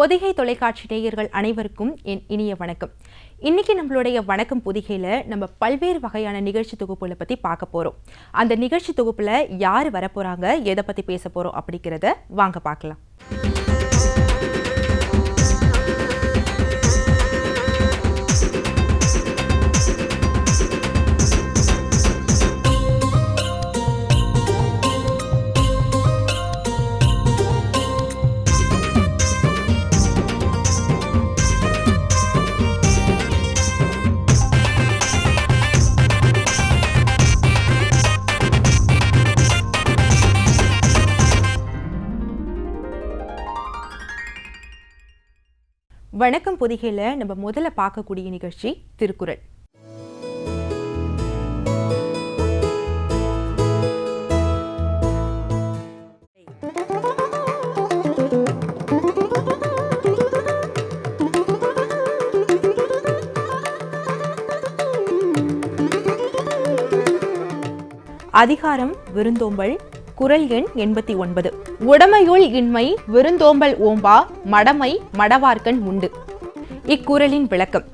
பொதிகை தொலைக்காட்சி நேயர்கள் அனைவருக்கும் என் இனிய வணக்கம். இன்னைக்கு நம்மளுடைய வணக்கம் பொதிகையில நம்ம பல்வேறு வகையான நிகழ்ச்சி தொகுப்புகளை பத்தி பார்க்க போறோம். அந்த நிகழ்ச்சி தொகுப்புல யாரு வரப்போறாங்க, எதை பத்தி பேச போறோம் அப்படிங்கிறத வாங்க பார்க்கலாம். வணக்கம் பொதிகையில நம்ம முதல்ல பார்க்கக்கூடிய நிகழ்ச்சி திருக்குறள். அதிகாரம் விருந்தோம்பல். குறள் எண் 89. உடமையுள் இன்மை விருந்தோம்பல் ஓம்பா மடமை மடவார்க்கண் உண்டு. இக்குறளின் விளக்கம்: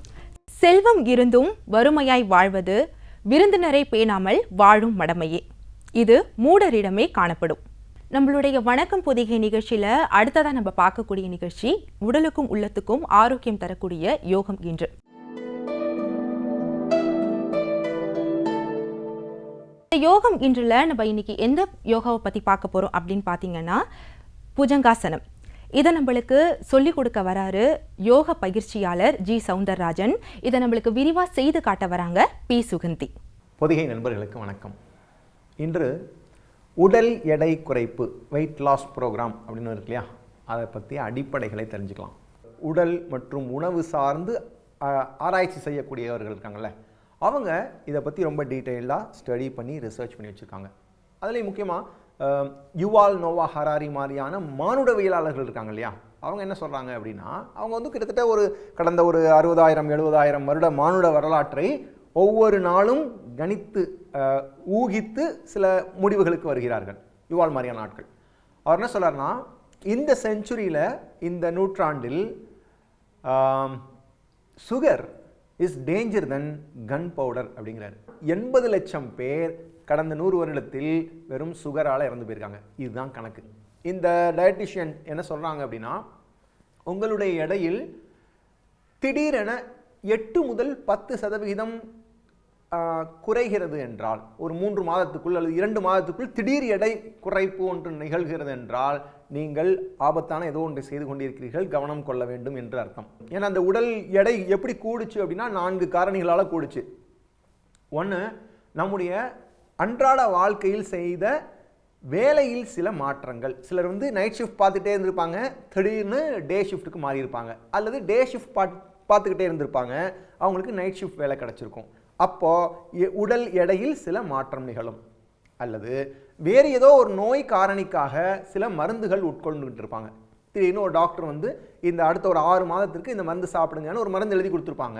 செல்வம் இருந்தும் வறுமையாய் வாழ்வது விருந்தினரை பேணாமல் வாழும் மடமையே. இது மூடரிடமே காணப்படும். நம்மளுடைய வணக்கம் பொதிகை நிகழ்ச்சியில அடுத்ததா நம்ம பார்க்கக்கூடிய நிகழ்ச்சி உடலுக்கும் உள்ளத்துக்கும் ஆரோக்கியம் தரக்கூடிய யோகம் இன்று. யோகம் இன்றுல நம்ம இன்னைக்கு எந்த யோகாவை பத்தி பார்க்க போறோம் அப்படின்னு பாத்தீங்கன்னா புஜங்காசனம். இதை நம்மளுக்கு சொல்லிக் கொடுக்க வராரு யோக பயிற்சியாளர் ஜி சவுந்தரராஜன். இதை நம்மளுக்கு விரிவா செய்து காட்ட வராங்க பி சுகந்தி. பொதிகை நண்பர்களுக்கு வணக்கம். இன்று உடல் எடை குறைப்பு வெயிட் லாஸ் ப்ரோக்ராம் அப்படின்னு இருக்கு இல்லையா, அதை பற்றி அடிப்படைகளை தெரிஞ்சுக்கலாம். உடல் மற்றும் உணவு சார்ந்து ஆராய்ச்சி செய்யக்கூடியவர்கள் இருக்காங்கல்ல, அவங்க இதை பற்றி ரொம்ப டீட்டெயிலாக ஸ்டடி பண்ணி ரிசர்ச் பண்ணி வச்சுருக்காங்க. அதுலேயும் முக்கியமாக யுவால் நோவா ஹராரி மாதிரியான மானுடவியலாளர்கள் இருக்காங்க இல்லையா, அவங்க என்ன சொல்கிறாங்க அப்படின்னா, அவங்க வந்து கிட்டத்தட்ட கடந்த 60,000-70,000 வருட மானுட வரலாற்றை ஒவ்வொரு நாளும் கணித்து ஊகித்து சில முடிவுகளுக்கு வருகிறார்கள். யுவால் மாதிரியான ஆட்கள். அவர் என்ன சொல்கிறாருன்னா, இந்த செஞ்சுரியில், இந்த நூற்றாண்டில் sugar is danger than gunpowder அப்படிங்கிறாரு. 80 லட்சம் பேர் கடந்த 100 வருடத்தில் வெறும் சுகரால் இறந்து போயிருக்காங்க. இதுதான் கணக்கு. இந்த டயட்டிஷியன் என்ன சொல்கிறாங்க அப்படின்னா, உங்களுடைய எடையில் திடீரென 8 முதல் 10% குறைகிறது என்றால், ஒரு 3 மாதத்துக்குள் அல்லது 2 மாதத்துக்குள் திடீர் எடை குறைப்பு ஒன்று நிகழ்கிறது என்றால், நீங்கள் ஆபத்தான ஏதோ ஒன்றை செய்து கொண்டிருக்கிறீர்கள், கவனம் கொள்ள வேண்டும் என்று அர்த்தம். ஏன்னா அந்த உடல் எடை எப்படி கூடுச்சு அப்படின்னா 4 காரணிகளால் கூடுச்சு. ஒன்று, நம்முடைய அன்றாட வாழ்க்கையில் செய்த வேலையில் சில மாற்றங்கள். சிலர் நைட் ஷிஃப்ட் பார்த்துட்டே இருந்திருப்பாங்க, திடீர்னு டே ஷிஃப்ட்டுக்கு மாறி இருப்பாங்க. அல்லது டே ஷிஃப்ட் பார்த்துக்கிட்டே இருந்திருப்பாங்க, அவங்களுக்கு நைட் ஷிஃப்ட் வேலை கிடச்சிருக்கும். அப்போது உடல் எடையில் சில மாற்றம் நிகழும். அல்லது வேறு ஏதோ ஒரு நோய் காரணிக்காக சில மருந்துகள் உட்கொண்டுகிட்டு இருப்பாங்க. திடீர்னு ஒரு டாக்டர் இந்த அடுத்த ஒரு 6 மாதத்திற்கு இந்த மருந்து சாப்பிடுங்கன்னு ஒரு மருந்து எழுதி கொடுத்துருப்பாங்க.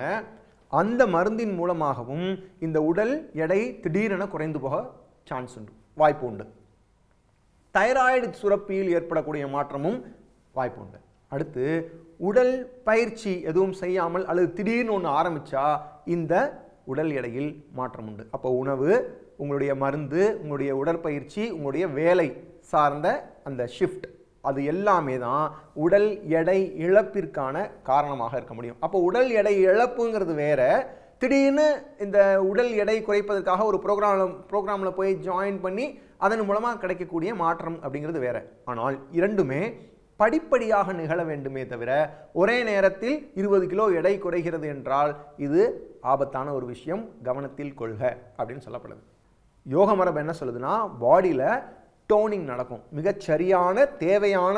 அந்த மருந்தின் மூலமாகவும் இந்த உடல் எடை திடீரென குறைந்து போக சான்ஸ் உண்டு, வாய்ப்பு உண்டு. தைராய்டு சுரப்பியில் ஏற்படக்கூடிய மாற்றமும் வாய்ப்பு உண்டு. அடுத்து, உடல் பயிற்சி எதுவும் செய்யாமல் அல்லது திடீர்னு ஒன்று ஆரம்பித்தா இந்த உடல் எடையில் மாற்றம் உண்டு. அப்போ உணவு, உங்களுடைய மருந்து, உங்களுடைய உடற்பயிற்சி, உங்களுடைய வேலை சார்ந்த அந்த ஷிஃப்ட், அது எல்லாமே தான் உடல் எடை இழப்பிற்கான காரணமாக இருக்க முடியும். அப்போ உடல் எடை இழப்புங்கிறது வேற, திடீர்னு இந்த உடல் எடை குறைப்பதற்காக ஒரு ப்ரோக்ராமில் போய் ஜாயின் பண்ணி அதன் மூலமாக கிடைக்கக்கூடிய மாற்றம் அப்படிங்கிறது வேற. ஆனால் இரண்டுமே படிப்படியாக நிகழ வேண்டுமே தவிர, ஒரே நேரத்தில் 20 கிலோ எடை குறைகிறது என்றால் இது ஆபத்தான ஒரு விஷயம், கவனத்தில் கொள்க அப்படின்னு சொல்லப்படுது. யோக மரபு என்ன சொல்லுதுன்னா, பாடியில் டோனிங் நடக்கும். மிகச்சரியான தேவையான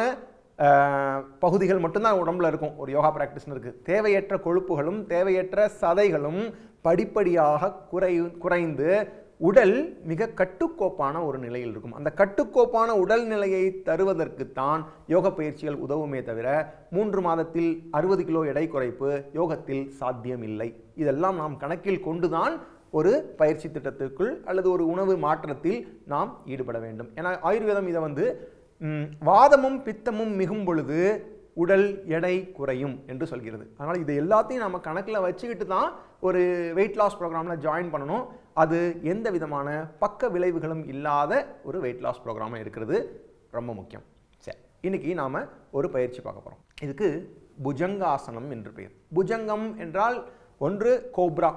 பகுதிகள் மட்டும்தான் உடம்புல இருக்கும். ஒரு யோகா ப்ராக்டிஸ்னு இருக்குது. தேவையற்ற கொழுப்புகளும் தேவையற்ற சதைகளும் படிப்படியாக குறைந்து உடல் மிக கட்டுக்கோப்பான ஒரு நிலையில் இருக்கும். அந்த கட்டுக்கோப்பான உடல் நிலையை தருவதற்குத்தான் யோக பயிற்சிகள் உதவுமே தவிர 3 மாதத்தில் 60 கிலோ எடை குறைப்பு யோகத்தில் சாத்தியம் இல்லை. இதெல்லாம் நாம் கணக்கில் கொண்டுதான் ஒரு பயிற்சி திட்டத்திற்குள் அல்லது ஒரு உணவு மாற்றத்தில் நாம் ஈடுபட வேண்டும். ஏன்னா ஆயுர்வேதம் இதை வாதமும் பித்தமும் மிகும் பொழுது உடல் எடை குறையும் என்று சொல்கிறது. அதனால் இது எல்லாத்தையும் நம்ம கணக்கில் வச்சுக்கிட்டு தான் ஒரு வெயிட் லாஸ் ப்ரோக்ராமில் ஜாயின் பண்ணணும். அது எந்த விதமான பக்க விளைவுகளும் இல்லாத ஒரு வெயிட் லாஸ் ப்ரோக்ராமாக இருக்கிறது ரொம்ப முக்கியம். சரி, இன்னைக்கு நாம் ஒரு பயிற்சி பார்க்க போகிறோம். இதுக்கு புஜங்காசனம் என்று பெயர். புஜங்கம் என்றால் ஒன்று கோப்ரா,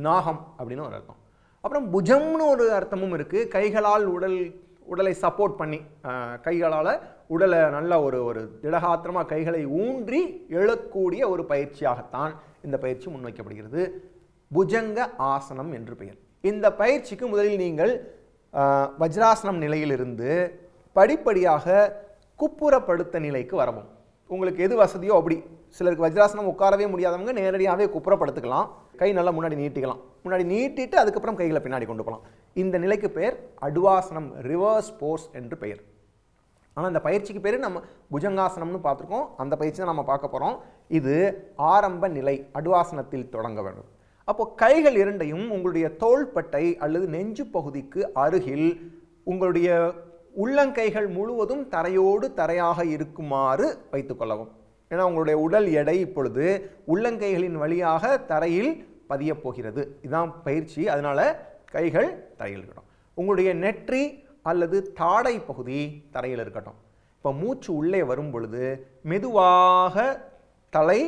நாகம் அப்படின்னு ஒரு அர்த்தம். அப்புறம் புஜம்னு ஒரு அர்த்தமும் இருக்குது. கைகளால் உடலை சப்போர்ட் பண்ணி, கைகளால் உடலை நல்ல ஒரு திடகாத்திரமாக கைகளை ஊன்றி எழக்கூடிய ஒரு பயிற்சியாகத்தான் இந்த பயிற்சி முன்வைக்கப்படுகிறது. புஜங்க ஆசனம் என்று பெயர். இந்த பயிற்சிக்கு முதலில் நீங்கள் வஜ்ராசனம் நிலையிலிருந்து படிப்படியாக குப்புறப்படுத்த நிலைக்கு வரவும். உங்களுக்கு எது வசதியோ அப்படி. சிலருக்கு வஜ்ராசனம் உட்காரவே முடியாதவங்க நேரடியாகவே குப்புறப்படுத்திக்கலாம். கை நல்லா முன்னாடி நீட்டிக்கலாம். முன்னாடி நீட்டிட்டு அதுக்கப்புறம் கைகளை பின்னாடி கொண்டு போகலாம். இந்த நிலைக்கு பெயர் அட்வாசனம், ரிவர்ஸ் போஸ் என்று பெயர். ஆனால் இந்த பயிற்சிக்கு பேர் நம்ம புஜங்காசனம்னு பார்த்துருக்கோம். அந்த பயிற்சி தான் நம்ம பார்க்க போகிறோம். இது ஆரம்ப நிலை, அட்வாசனத்தில் தொடங்க வேண்டும். அப்போ கைகள் இரண்டையும் உங்களுடைய தோள்பட்டை அல்லது நெஞ்சு பகுதிக்கு அருகில் உங்களுடைய உள்ளங்கைகள் முழுவதும் தரையாக இருக்குமாறு வைத்துக்கொள்ளவும். ஏன்னா உங்களுடைய உடல் எடை இப்பொழுது உள்ளங்கைகளின் வழியாக தரையில் பதிய போகிறது. இதுதான் பயிற்சி. அதனால கைகள் தரையில் இருக்கட்டும். உங்களுடைய நெற்றி அல்லது தாடை பகுதி தரையில் இருக்கட்டும். இப்போ மூச்சு உள்ளே வரும் பொழுது மெதுவாக தலை,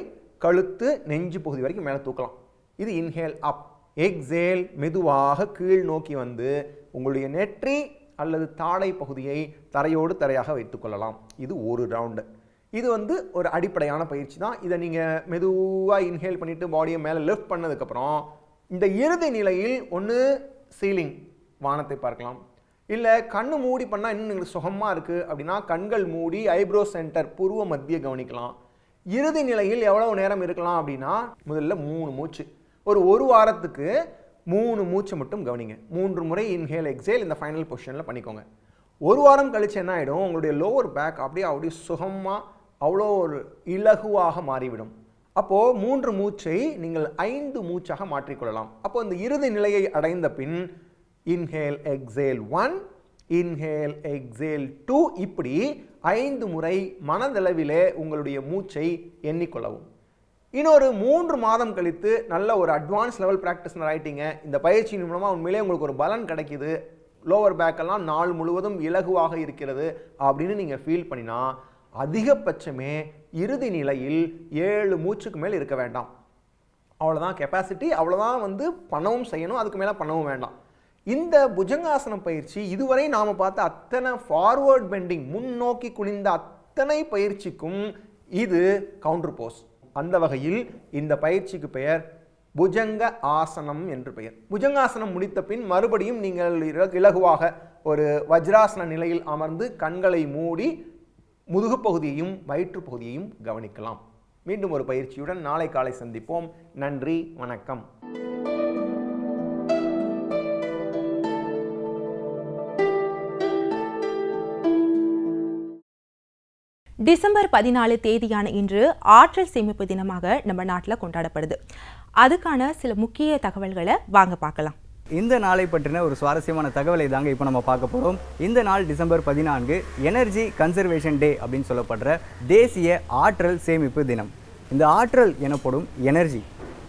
கழுத்து, நெஞ்சு பகுதி வரைக்கும் மேலே தூக்கலாம். இது இன்ஹேல் அப். எக்ஸேல் மெதுவாக கீழ் நோக்கி வந்து உங்களுடைய நெற்றி அல்லது தாடை பகுதியை தரையாக வைத்துக்கொள்ளலாம். இது ஒரு ரவுண்டு. இது ஒரு அடிப்படையான பயிற்சி தான். இதை நீங்கள் மெதுவாக இன்ஹேல் பண்ணிவிட்டு பாடியை மேலே லிஃப்ட் பண்ணதுக்கப்புறம் இந்த இறுதி நிலையில் ஒன்று சீலிங், வானத்தை பார்க்கலாம். இல்லை கண்ணு மூடி பண்ணால் இன்னும் எங்களுக்கு சுகமாக இருக்குது அப்படின்னா கண்கள் மூடி ஐப்ரோ சென்டர், புருவ மத்திய கவனிக்கலாம். இறுதி நிலையில் எவ்வளவு நேரம் இருக்கலாம் அப்படின்னா முதல்ல 3 மூச்சு. ஒரு வாரத்துக்கு 3 மூச்சு மட்டும் கவனிங்க. 3 முறை இன்ஹேல் எக்ஸேல் இந்த ஃபைனல் பொசிஷனில் பண்ணிக்கோங்க. ஒரு வாரம் கழிச்சு என்ன ஆகிடும், உங்களுடைய லோவர் பேக் அப்படியே சுகமாக அவ்வளோ ஒரு இலகுவாக மாறிவிடும். அப்போது 3 மூச்சை நீங்கள் 5 மூச்சாக மாற்றிக்கொள்ளலாம். அப்போது இந்த இறுதி நிலையை அடைந்த பின் இன்ஹேல் எக்ஸேல் 1, இன்ஹேல் எக்ஸேல் 2, இப்படி 5 முறை மனதளவிலே உங்களுடைய மூச்சை எண்ணிக்கொள்ளவும். இன்னொரு 3 மாதம் கழித்து நல்ல ஒரு அட்வான்ஸ் லெவல் ப்ராக்டிஸ்னர் ஆகிட்டீங்க. இந்த பயிற்சியின் மூலமாக உண்மையிலே உங்களுக்கு ஒரு பலன் கிடைக்கிது, லோவர் பேக்கெல்லாம் நாள் முழுவதும் இலகுவாக இருக்கிறது அப்படின்னு நீங்கள் ஃபீல் பண்ணினா அதிகபட்சமே இறுதி நிலையில் 7 மூச்சுக்கு மேல் இருக்க வேண்டாம். அவ்வளோதான் கெப்பாசிட்டி. அவ்வளோதான் பண்ணவும் செய்யணும். அதுக்கு மேலே பண்ணவும் வேண்டாம். இந்த புஜங்காசனம் பயிற்சி இதுவரை நாம் பார்த்த அத்தனை ஃபார்வர்ட் பெண்டிங், முன்னோக்கி குனிந்த அத்தனை பயிற்சிக்கும் இது கவுண்டர் போஸ். அந்த வகையில் இந்த பயிற்சிக்கு பெயர் புஜங்க ஆசனம் என்று பெயர். புஜங்காசனம் முடித்த பின் மறுபடியும் நீங்கள் இலகுவாக ஒரு வஜ்ராசன நிலையில் அமர்ந்து கண்களை மூடி முதுகு பகுதியையும் வயிற்று பகுதியையும் கவனிக்கலாம். மீண்டும் ஒரு பயிற்சியுடன் நாளை காலை சந்திப்போம். நன்றி, வணக்கம். டிசம்பர் 14 தேதியான இன்று ஆற்றல் சேமிப்பு தினமாக நம்ம நாட்டில் கொண்டாடப்படுது. அதுக்கான சில முக்கிய தகவல்களை வாங்க பார்க்கலாம். இந்த நாளை பற்றின ஒரு சுவாரஸ்யமான தகவலை தாங்க இப்போ நம்ம பார்க்க போகிறோம். இந்த நாள் டிசம்பர் 14 எனர்ஜி கன்சர்வேஷன் டே அப்படின்னு சொல்லப்படுற தேசிய ஆற்றல் சேமிப்பு தினம். இந்த ஆற்றல் எனப்படும் எனர்ஜி,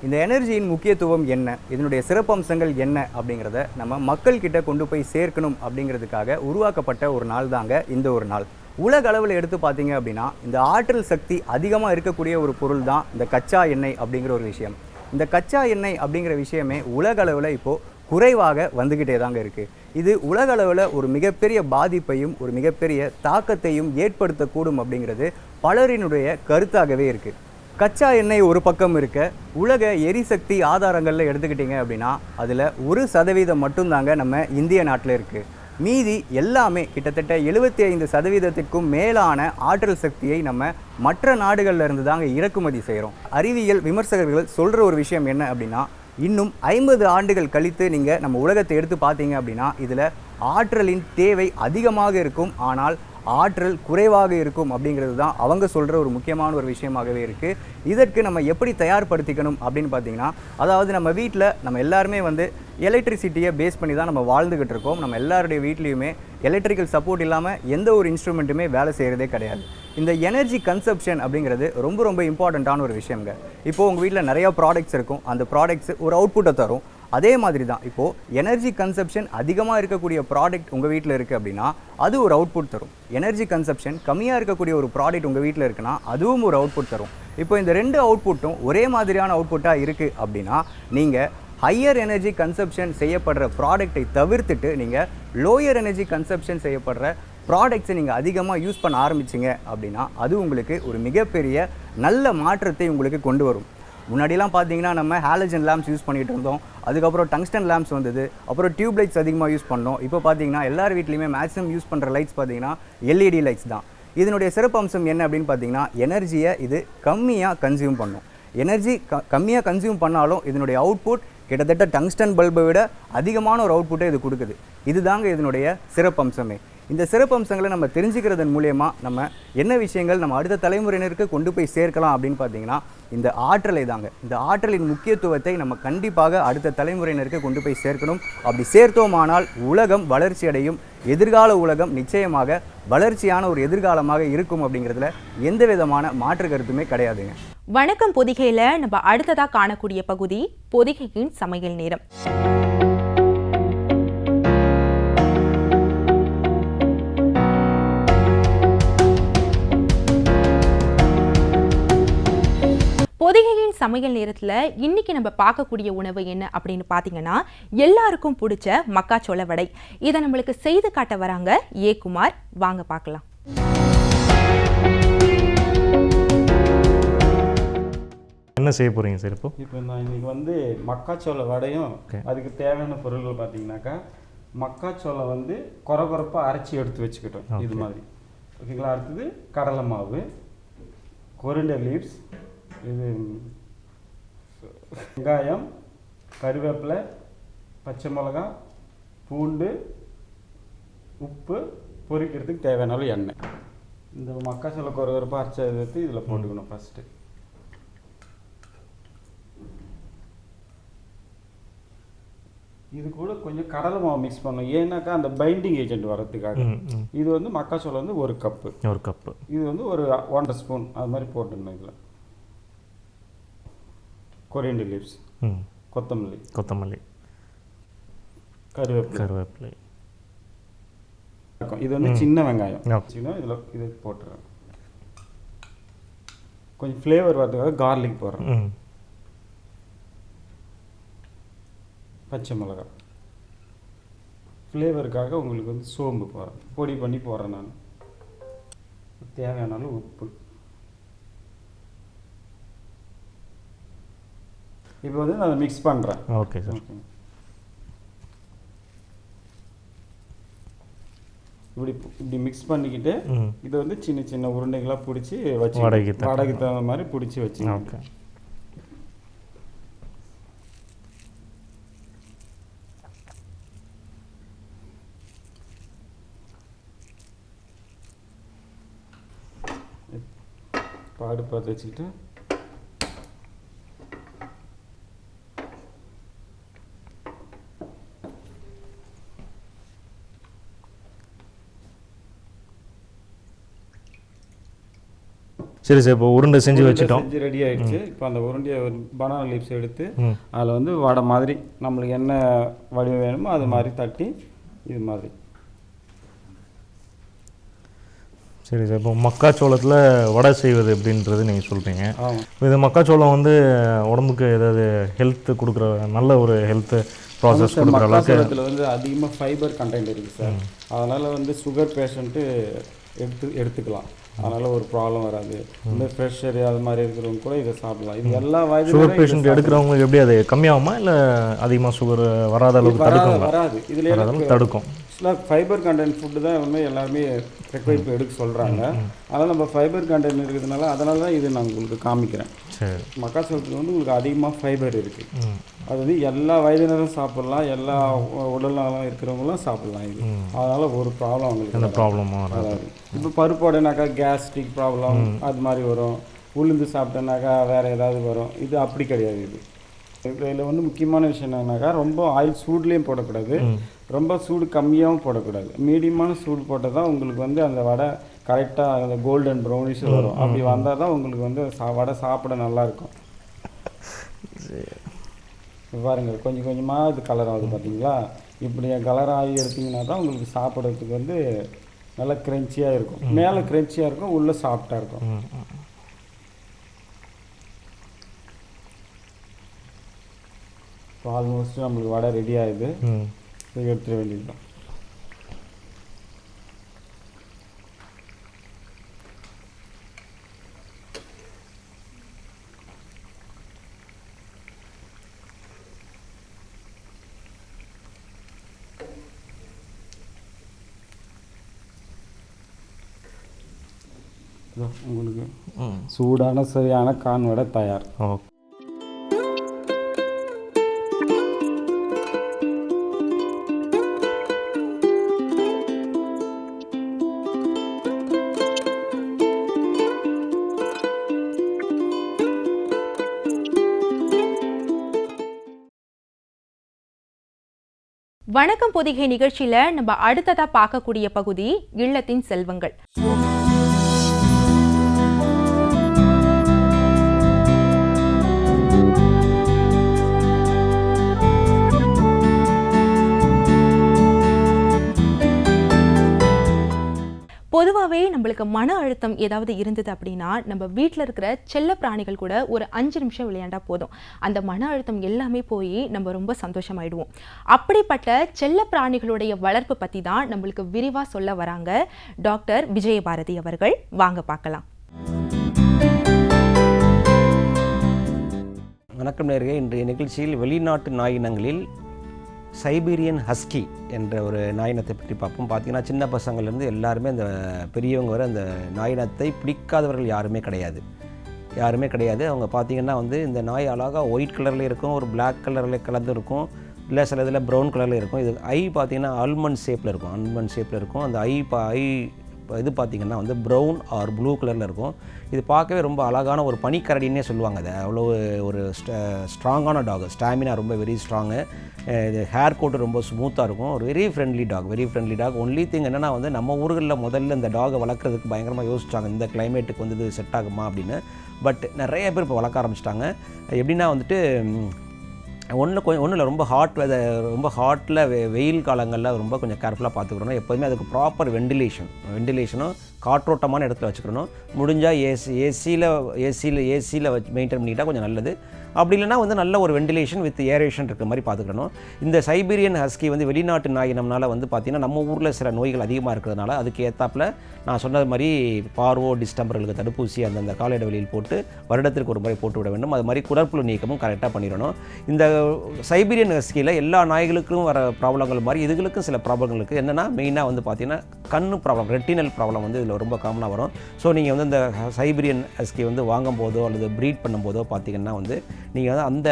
இந்த எனர்ஜியின் முக்கியத்துவம் என்ன, இதனுடைய சிறப்பம்சங்கள் என்ன அப்படிங்கிறத நம்ம மக்கள்கிட்ட கொண்டு போய் சேர்க்கணும் அப்படிங்கிறதுக்காக உருவாக்கப்பட்ட ஒரு நாள் தாங்க இந்த ஒரு நாள். உலக அளவில் எடுத்து பார்த்தீங்க அப்படின்னா இந்த ஆற்றல் சக்தி அதிகமாக இருக்கக்கூடிய ஒரு பொருள் தான் இந்த கச்சா எண்ணெய் அப்படிங்கிற ஒரு விஷயம். இந்த கச்சா எண்ணெய் அப்படிங்கிற விஷயமே உலக அளவில் இப்போது குறைவாக வந்துக்கிட்டே தாங்க இருக்குது. இது உலக அளவில் ஒரு மிகப்பெரிய பாதிப்பையும் ஒரு மிகப்பெரிய தாக்கத்தையும் ஏற்படுத்தக்கூடும் அப்படிங்கிறது பலரினுடைய கருத்தாகவே இருக்குது. கச்சா எண்ணெய் ஒரு பக்கம் இருக்க, உலக எரிசக்தி ஆதாரங்களில் எடுத்துக்கிட்டிங்க அப்படின்னா அதில் 1% மட்டும்தாங்க நம்ம இந்திய நாட்டில் இருக்குது. மீதி எல்லாமே கிட்டத்தட்ட 75% மேலான ஆற்றல் சக்தியை நம்ம மற்ற நாடுகளில் இருந்து தாங்க இறக்குமதி செய்கிறோம். அறிவியல் விமர்சகர்கள் சொல்கிற ஒரு விஷயம் என்ன அப்படின்னா, இன்னும் 50 ஆண்டுகள் கழித்து நீங்கள் நம்ம உலகத்தை எடுத்து பார்த்தீங்க அப்படின்னா இதில் ஆற்றலின் தேவை அதிகமாக இருக்கும், ஆனால் ஆற்றல் குறைவாக இருக்கும் அப்படிங்கிறது தான் அவங்க சொல்கிற ஒரு முக்கியமான ஒரு விஷயமாகவே இருக்குது. இதற்கு நம்ம எப்படி தயார்படுத்திக்கணும் அப்படின்னு பார்த்தீங்கன்னா, அதாவது நம்ம வீட்டில் நம்ம எல்லாருமே வந்து எலக்ட்ரிசிட்டியை பேஸ் பண்ணி தான் நம்ம வாழ்ந்துக்கிட்டு இருக்கோம். நம்ம எல்லாருடைய வீட்லேயுமே எலக்ட்ரிக்கல் சப்போர்ட் இல்லாமல் எந்த ஒரு இன்ஸ்ட்ருமெண்ட்டுமே வேலை செய்கிறதே கிடையாது. இந்த எனர்ஜி கன்சப்ஷன் அப்படிங்கிறது ரொம்ப ரொம்ப இம்பார்ட்டண்ட்டான ஒரு விஷயங்க. இப்போது உங்கள் வீட்டில் நிறையா ப்ராடக்ட்ஸ் இருக்கும், அந்த ப்ராடக்ட்ஸ் ஒரு அவுட்புட்டை தரும். அதே மாதிரி தான் இப்போது எனர்ஜி கன்சப்ஷன் அதிகமாக இருக்கக்கூடிய ப்ராடக்ட் உங்கள் வீட்டில் இருக்குது அப்படின்னா அது ஒரு அவுட்புட் தரும். எனர்ஜி கன்சப்ஷன் கம்மியாக இருக்கக்கூடிய ஒரு ப்ராடக்ட் உங்கள் வீட்டில் இருக்குன்னா அதுவும் ஒரு அவுட்புட் தரும். இப்போ இந்த ரெண்டு அவுட்புட்டும் ஒரே மாதிரியான அவுட்புட்டாக இருக்குது அப்படின்னா நீங்கள் ஹையர் எனர்ஜி கன்சப்ஷன் செய்யப்படுற ப்ராடக்டை தவிர்த்துட்டு நீங்கள் லோயர் எனர்ஜி கன்சப்ஷன் செய்யப்படுற ப்ராடக்ட்ஸை நீங்கள் அதிகமாக யூஸ் பண்ண ஆரம்பிச்சிங்க அப்படின்னா அது உங்களுக்கு ஒரு மிகப்பெரிய நல்ல மாற்றத்தை உங்களுக்கு கொண்டு வரும். முன்னாடிலாம் பார்த்தீங்கன்னா நம்ம ஹாலஜன் லேம்ப்ஸ் யூஸ் பண்ணிகிட்டு இருந்தோம், அதுக்கப்புறம் டங்ஸ்டன் லேம்ப்ஸ் வந்தது, அப்புறம் டியூப் லைட்ஸ் அதிகமாக யூஸ் பண்ணோம். இப்போ பார்த்தீங்கன்னா எல்லார் வீட்லேயுமே மேக்ஸிமம் யூஸ் பண்ணுற லைட்ஸ் பார்த்தீங்கன்னா எல்இடி லைட்ஸ் தான். இதனுடைய சிறப்பம்சம் என்ன அப்படின்னு பார்த்தீங்கன்னா எனர்ஜியை இது கம்மியாக கன்சியூம் பண்ணும். எனர்ஜி கம்மியாக கன்சியூம் பண்ணாலும் இதனுடைய அவுட்புட் கிட்டத்தட்ட டங்ஸ்டன் பல்பை விட அதிகமான ஒரு அவுட்புட்டை இது கொடுக்குது. இதுதாங்க இதனுடைய சிறப்பம்சமே. இந்த சிறப்பம்சங்களை நம்ம தெரிஞ்சுக்கிறதன் மூலயமா நம்ம என்ன விஷயங்கள் நம்ம அடுத்த தலைமுறையினருக்கு கொண்டு போய் சேர்க்கலாம் அப்படின்னு பார்த்தீங்கன்னா இந்த ஆற்றலை தாங்க. இந்த ஆற்றலின் முக்கியத்துவத்தை நம்ம கண்டிப்பாக அடுத்த தலைமுறையினருக்கு கொண்டு போய் சேர்க்கணும். அப்படி சேர்த்தோமானால் உலகம் வளர்ச்சி அடையும். எதிர்கால உலகம் நிச்சயமாக வளர்ச்சியான ஒரு எதிர்காலமாக இருக்கும் அப்படிங்கிறதுல எந்த விதமான மாற்று கருத்துமே கிடையாதுங்க. வணக்கம் பொதிகையில் நம்ம அடுத்ததாக காணக்கூடிய பகுதி பொதிகையின் சமையல் நேரம். பொதிகையின் சமையல் நேரத்தில் இன்னைக்கு நம்ம பார்க்கக்கூடிய உணவு என்ன அப்படின்னு பார்த்தீங்கன்னா எல்லாருக்கும் பிடிச்ச மக்காச்சோள வடை. இதை நம்மளுக்கு செய்து காட்ட வராங்க ஏ குமார். வாங்க பார்க்கலாம். என்ன செய்ய போறீங்க சார்? இப்போ நான் இன்னைக்கு வந்து மக்காச்சோள வடையும் அதுக்கு தேவையான பொருட்கள் பார்த்தீங்கன்னாக்கா மக்காச்சோளம் வந்து கொரகொரப்பாக அரைச்சி எடுத்து வச்சுக்கிட்டோம் இது மாதிரி. ஓகேங்களா? அடுத்தது கடலை மாவு, கொரிண்டர் லீவ்ஸ், இது வெங்காயம், கருவேப்பிலை, பச்சை மிளகா, பூண்டு, உப்பு, பொரிக்கிறதுக்கு தேவையான அளவு எண்ணெய். இந்த மக்காச்சோள கொரகொரப்பாக அரைச்சதை எடுத்து இதில் போட்டுக்கணும் ஃபஸ்ட்டு. இது கூட கொஞ்சம் கடலை மாவு மிக்ஸ் பண்ணணும். ஏன்னாக்கா அந்த பைண்டிங் ஏஜென்ட் வரதுக்காக. இது வந்து மக்காச்சோளம் வந்து ஒரு கப்பு, இது வந்து ஒரு 1.5 ஸ்பூன் அது மாதிரி போட்டுடணும். இதில் கொரியண்டர் லீவ்ஸ், கொத்தமல்லி, கருவேப்பிலை. இது வந்து சின்ன வெங்காயம் சின்ன இதில் இது போட்டுறேன். கொஞ்சம் ஃப்ளேவர் வரதுக்காக கார்லிக் போடுறேன். பச்சை மிளகா ஃப்ளேவருக்காக உங்களுக்கு வந்து சோம்பு போடுறேன், பொடி பண்ணி போடுறேன் நான். தேவையான உப்பு. இப்போ வந்து நான் மிக்ஸ் பண்ணுறேன். Okay sir. இப்படி மிக்ஸ் பண்ணிக்கிட்டு இதை வந்து சின்ன சின்ன உருண்டைகளாக பிடிச்சி வச்சு வடைக்கு தகுந்த மாதிரி பிடிச்சி வச்சு. ஓகே. பாடு பார்த்து வச்சுக்கிட்டு சரி சார். இப்போ உருண்டை செஞ்சு வச்சுட்டோம், ரெடி ஆகிடுச்சு. இப்போ அந்த உருண்டையை ஒரு பனானா லீவ்ஸ் எடுத்து அதில் வந்து வடை மாதிரி நம்மளுக்கு என்ன வடிவம் வேணுமோ அது மாதிரி தட்டி இது மாதிரி. சரி சார். இப்போ மக்காச்சோளத்தில் வடை செய்வது எப்படின்றது நீங்கள் சொல்கிறீங்க. இது மக்காச்சோளம் வந்து உடம்புக்கு ஏதாவது ஹெல்த் கொடுக்குற நல்ல ஒரு ஹெல்த் ப்ராசஸ் கொடுக்குற அளவுக்கு மக்காச்சோளத்தில் வந்து அதிகமாக ஃபைபர் கண்டென்ட் இருக்குது சார். அதனால் வந்து சுகர் பேஷண்ட்டு எடுத்துக்கலாம். அதனால் ஒரு ப்ராப்ளம் வராது. இந்த ப்ரெஷர் அது மாதிரி இருக்கிறவங்க கூட இதை சாப்பிடலாம். இது எல்லா வயது சுகர் பேஷண்ட் எடுக்கிறவங்களுக்கு எப்படி அது கம்மியாகுமா இல்லை அதிகமாக சுகர் வராத அளவுக்கு தடுக்கும்? வராது. இதில் தடுக்கும். ஃபைபர் கண்டென்ட் ஃபுட்டு தான் வந்து எல்லாருமே ரெக்வைப் எடுக்க சொல்கிறாங்க. அதனால் நம்ம ஃபைபர் கண்டென்ட் இருக்கிறதுனால அதனால தான் இது நான் உங்களுக்கு காமிக்கிறேன். சரி. மக்காச்சோளத்தில் வந்து உங்களுக்கு அதிகமாக ஃபைபர் இருக்குது. அது வந்து எல்லா வயதினரும் சாப்பிட்லாம், எல்லா உடல் நலம் இருக்கிறவங்களும் சாப்பிட்லாம் இது. அதனால் ஒரு ப்ராப்ளம் அவங்களுக்கு எந்த ப்ராப்ளமும் வராது. இப்போ பருப்போடனாக்கா கேஸ்ட்ரிக் ப்ராப்ளம் அது மாதிரி வரும், உளுந்து சாப்பிட்டோன்னாக்கா வேறு ஏதாவது வரும். இது அப்படி கிடையாது. இதில் வந்து முக்கியமான விஷயம் என்னன்னாக்கா ரொம்ப ஆயில் சூட்லேயும் போடக்கூடாது, ரொம்ப சூடு கம்மியாகவும் போடக்கூடாது. மீடியமான சூடு போட்டால் தான் உங்களுக்கு வந்து அந்த வடை கரெக்டாக அந்த கோல்டன் ப்ரௌனிஷ் வரும். அப்படி வந்தால் தான் உங்களுக்கு வந்து வடை சாப்பிட நல்லாயிருக்கும். பாருங்கள் கொஞ்சம் கொஞ்சமாக இது கலர் ஆகுது பார்த்தீங்களா? இப்படி கலர் ஆகி எடுத்திங்கன்னா தான் உங்களுக்கு சாப்பிட்றதுக்கு வந்து நல்லா க்ரன்ச்சியாக இருக்கும். மேலே க்ரன்ச்சியாக இருக்கும், உள்ளே சாஃப்டாக இருக்கும். இப்போ ஆல்மோஸ்ட் நம்மளுக்கு வடை ரெடி ஆகுது. இதை எடுத்துட வேண்டியது தான். உங்களுக்கு சூடான சரியான கான் வடை தயார். ஓகே. வணக்கம் பொதிகை நிகழ்ச்சியில நம்ம அடுத்ததா பார்க்கக்கூடிய பகுதி இல்லத்தின் செல்வங்கள். பொதுவாகவே நம்மளுக்கு மன அழுத்தம் ஏதாவது இருந்தது அப்படின்னா நம்ம வீட்டில் இருக்கிற செல்ல பிராணிகள் கூட ஒரு 5 நிமிஷம் விளையாண்டா போதும், அந்த மன அழுத்தம் எல்லாமே போய் நம்ம ரொம்ப சந்தோஷமாயிடுவோம். அப்படிப்பட்ட செல்ல பிராணிகளுடைய வளர்ப்பு பற்றி தான் நம்மளுக்கு விரிவாக சொல்ல வராங்க டாக்டர் விஜயபாரதி அவர்கள். வாங்க பார்க்கலாம். வணக்கம் நேயர்களே. இன்றைய நிகழ்ச்சியில் வெளிநாட்டு நாயினங்களில் சைபீரியன் ஹஸ்கி என்ற ஒரு நாயினத்தை பற்றி பார்ப்போம். பார்த்திங்கன்னா சின்ன பசங்கள்லேருந்து எல்லாருமே அந்த பெரியவங்க வரை அந்த நாயினத்தை பிடிக்காதவர்கள் யாருமே கிடையாது. அவங்க பார்த்திங்கன்னா வந்து இந்த நாய் அழகாக ஒயிட் கலரில் இருக்கும், ஒரு பிளாக் கலரில் கலந்து இருக்கும், இல்லை சில இதில் ப்ரௌன் கலரில் இருக்கும். இது ஐ பார்த்திங்கன்னா ஆல்மண்ட் ஷேப்பில் இருக்கும். அந்த ஐ இது பார்த்திங்கன்னா வந்து ப்ரௌன் ஆர் ப்ளூ கலரில் இருக்கும். இது பார்க்கவே ரொம்ப அழகான ஒரு பனிக்கரடின்னே சொல்லுவாங்க. அது அவ்வளோ ஒரு ஸ்ட்ராங்கான டாக், ஸ்டாமினா ரொம்ப வெரி ஸ்ட்ராங்கு. இது ஹேர் கோட்டு ரொம்ப ஸ்மூத்தாக இருக்கும். ஒரு very friendly dog. Only thing என்னென்னா வந்து நம்ம ஊர்களில் முதல்ல இந்த டாகை வளர்க்குறதுக்கு பயங்கரமாக யோசிச்சாங்க, இந்த கிளைமேட்டுக்கு வந்து இது செட் ஆகுமா அப்படின்னு. பட் நிறைய பேர் இப்போ வளர்க்க ஆரம்பிச்சிட்டாங்க. எப்படின்னா வந்துட்டு ஒன்றும் இல்லை, ரொம்ப ஹாட்டில் வெயில் காலங்களில் ரொம்ப கொஞ்சம் கேர்ஃபுல்லாக பார்த்துக்கணும். எப்போதுமே அதுக்கு ப்ராப்பர் வெண்டிலேஷனும் காற்றோட்டமான இடத்துல வச்சுக்கணும். முடிஞ்சால் ஏசியில் மெயின்டைன் பண்ணிக்கிட்டால் கொஞ்சம் நல்லது. அப்படி இல்லைனா வந்து நல்ல ஒரு வெண்டிலேஷன் வித் ஏரேஷன் இருக்கிற மாதிரி பார்த்துக்கணும். இந்த சைபீரியன் ஹஸ்கி வந்து வெளிநாட்டு நாயினம்னால வந்து பார்த்திங்கன்னா நம்ம ஊரில் சில நோய்கள் அதிகமாக இருக்கிறதுனால அதுக்கு ஏற்றாப்பில் நான் சொன்னது மாதிரி பார்வோ டிஸ்டம்பர்களுக்கு தடுப்பூசி அந்தந்த கால இடைவெளியில் போட்டு வருடத்திற்கு ஒரு முறை போட்டு விட வேண்டும். அது மாதிரி குடற்புழு நீக்கமும் கரெக்டாக பண்ணிடணும். இந்த சைபீரியன் ஹஸ்கியில் எல்லா நாய்களுக்கும் வர ப்ராப்ளங்கள் மாதிரி இதுகளுக்கும் சில ப்ராப்ளங்கள் இருக்குது. என்னென்னா மெயினாக வந்து பார்த்திங்கன்னா கண்ணு ப்ராப்ளம், ரெட்டினல் ப்ராப்ளம் வந்து இதில் ரொம்ப காமனாக வரும். ஸோ நீங்கள் வந்து இந்த சைபீரியன் ஹஸ்கி வந்து வாங்கும் போதோ அல்லது ப்ரீட் பண்ணும்போதோ பார்த்திங்கன்னா வந்து நீங்கள் வந்து அந்த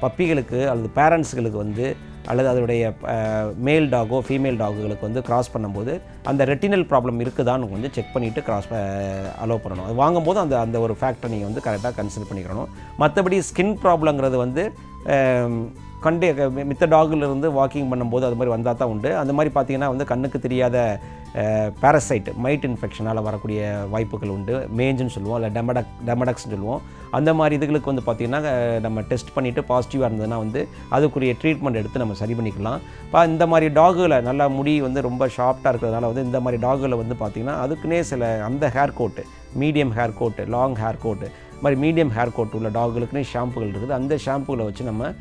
பப்பிகளுக்கு அல்லது பேரண்ட்ஸுகளுக்கு வந்து அல்லது அதனுடைய மேல் டாகோ ஃபீமேல் டாகுகளுக்கு வந்து கிராஸ் பண்ணும்போது அந்த ரெட்டினல் ப்ராப்ளம் இருக்குதான்னு கொஞ்சம் செக் பண்ணிவிட்டு கிராஸ் அலோவ் பண்ணணும். அது வாங்கும்போது அந்த ஒரு ஃபேக்டரை நீங்கள் வந்து கரெக்டாக கன்சிடர் பண்ணிக்கணும். மற்றபடி ஸ்கின் ப்ராப்ளங்கிறது வந்து மித்த டாகிலிருந்து வாக்கிங் பண்ணும்போது அது மாதிரி வந்தால் தான் உண்டு. அந்த மாதிரி பார்த்திங்கன்னா வந்து கண்ணுக்கு தெரியாத பேரசைட் மைட் இன்ஃபெக்ஷனால் வரக்கூடிய வாய்ப்புகள் உண்டு. மேஞ்சுன்னு சொல்லுவோம், இல்லை டெமடக்ஸ்ன்னு சொல்லுவோம். அந்த மாதிரி இதுகளுக்கு வந்து பார்த்திங்கன்னா நம்ம டெஸ்ட் பண்ணிவிட்டு பாசிட்டிவாக இருந்ததுன்னா வந்து அதுக்குரிய ட்ரீட்மெண்ட் எடுத்து நம்ம சரி பண்ணிக்கலாம். இப்போ இந்த மாதிரி டாகுகளை நல்லா முடி வந்து ரொம்ப ஷார்ப்டாக இருக்கிறதுனால வந்து இந்த மாதிரி டாகுகளை வந்து பார்த்திங்கன்னா அதுக்குன்னே சில அந்த ஹேர் கோட்டு, மீடியம் ஹேர் கோட்டு, லாங் ஹேர் கோட்டு மாதிரி மீடியம் ஹேர் கோட் உள்ள டாகுகளுக்குன்னே ஷாம்புகள் இருக்குது. அந்த ஷாம்புகளை வச்சு நம்ம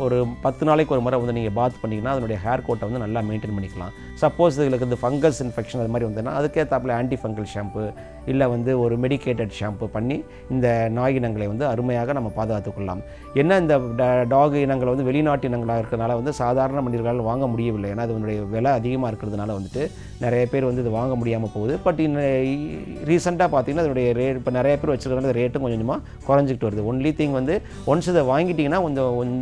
ஒரு 10 நாளைக்கு ஒரு முறை வந்து நீங்கள் பாத் பண்ணிங்கன்னா அதனுடைய ஹேர் கோட்டை வந்து நல்லா மெயின்டைன் பண்ணிக்கலாம். சப்போஸ் இதுகளுக்கு இந்த ஃபங்கஸ் இன்ஃபெக்ஷன் அது மாதிரி வந்ததுன்னா அதுக்கேற்றாப்பில் ஆன்டி ஃபங்கல் ஷாம்பு இல்லை வந்து ஒரு மெடிக்கேட்டட் ஷாம்பு பண்ணி இந்த நாய் இனங்களை வந்து அருமையாக நம்ம பாதுகாத்துக்கொள்ளலாம். என்ன இந்த டாக் இனங்கள் வந்து வெளிநாட்டு இனங்களாக இருக்கிறதுனால வந்து சாதாரண மனிதர்களால் வாங்க முடியவில்லை. ஏன்னா அதனுடைய விலை அதிகமாக இருக்கிறதுனால வந்துட்டு நிறைய பேர் வந்து இது வாங்க முடியாமல் போகுது. பட் ரீசெண்டாக பார்த்தீங்கன்னா அதனுடைய ரேட் இப்போ நிறைய பேர் வச்சுருக்கிறதுனால ரேட்டும் கொஞ்சம் கொஞ்சமாக குறைஞ்சிக்கிட்டு வருது. ஒன்லி திங் வந்து ஒன்ஸ் இதை வாங்கிட்டிங்கன்னா கொஞ்சம்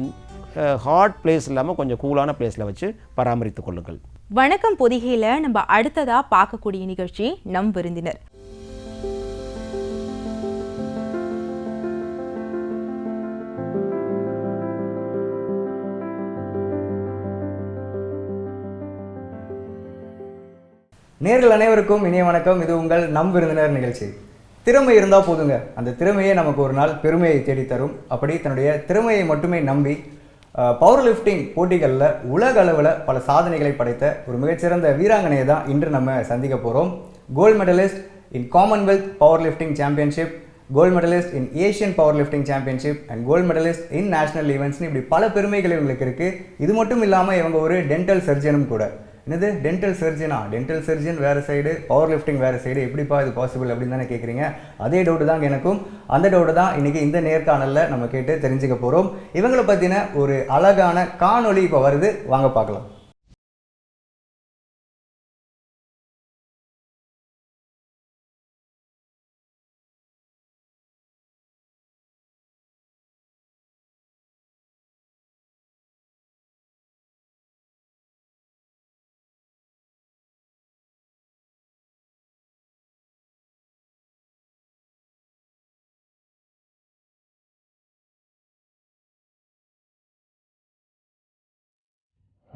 ஹாட் பிளேஸ் இல்லாமல் கொஞ்சம் கூலான பிளேஸில் வச்சு பராமரித்து கொள்ளுங்கள். வணக்கம் பொதிகையில் நம்ம அடுத்ததா பார்க்கக்கூடிய நிகழ்ச்சி நம் விருந்தினர். நேர்கள் அனைவருக்கும் இனிய வணக்கம். இது உங்கள் நம் விருந்தினர் நிகழ்ச்சி. திறமை இருந்தால் போதுங்க, அந்த திறமையே நமக்கு ஒரு நாள் பெருமையை தேடித்தரும். அப்படி தன்னுடைய திறமையை மட்டுமே நம்பி பவர் லிஃப்டிங் போட்டிகளில் உலக அளவில் பல சாதனைகளை படைத்த ஒரு மிகச்சிறந்த வீராங்கனையை தான் இன்று நம்ம சந்திக்க போகிறோம். Gold medalist in Commonwealth power lifting championship, gold medalist in Asian power lifting championship and gold medalist in national ஈவெண்ட்ஸ்னு இப்படி பல பெருமைகள் இவங்களுக்கு இருக்குது. இது மட்டும் இல்லாமல் இவங்க ஒரு டென்டல் சர்ஜனும் கூட. என்னது டென்டல் சர்ஜனா? டென்டல் சர்ஜன் வேறு சைடு, பவர் லிஃப்டிங் வேறு சைடு, எப்படிப்பா இது பாசிபிள் அப்படின்னு தானே கேட்குறீங்க. அதே டவுட்டு தான் எனக்கும். அந்த டவுட்டு தான் இன்றைக்கி இந்த நேர்காணலில் நம்ம கேட்டு தெரிஞ்சுக்க போகிறோம். இவங்களை பற்றின ஒரு அழகான காணொளி இப்போ வருது, வாங்க பார்க்கலாம்.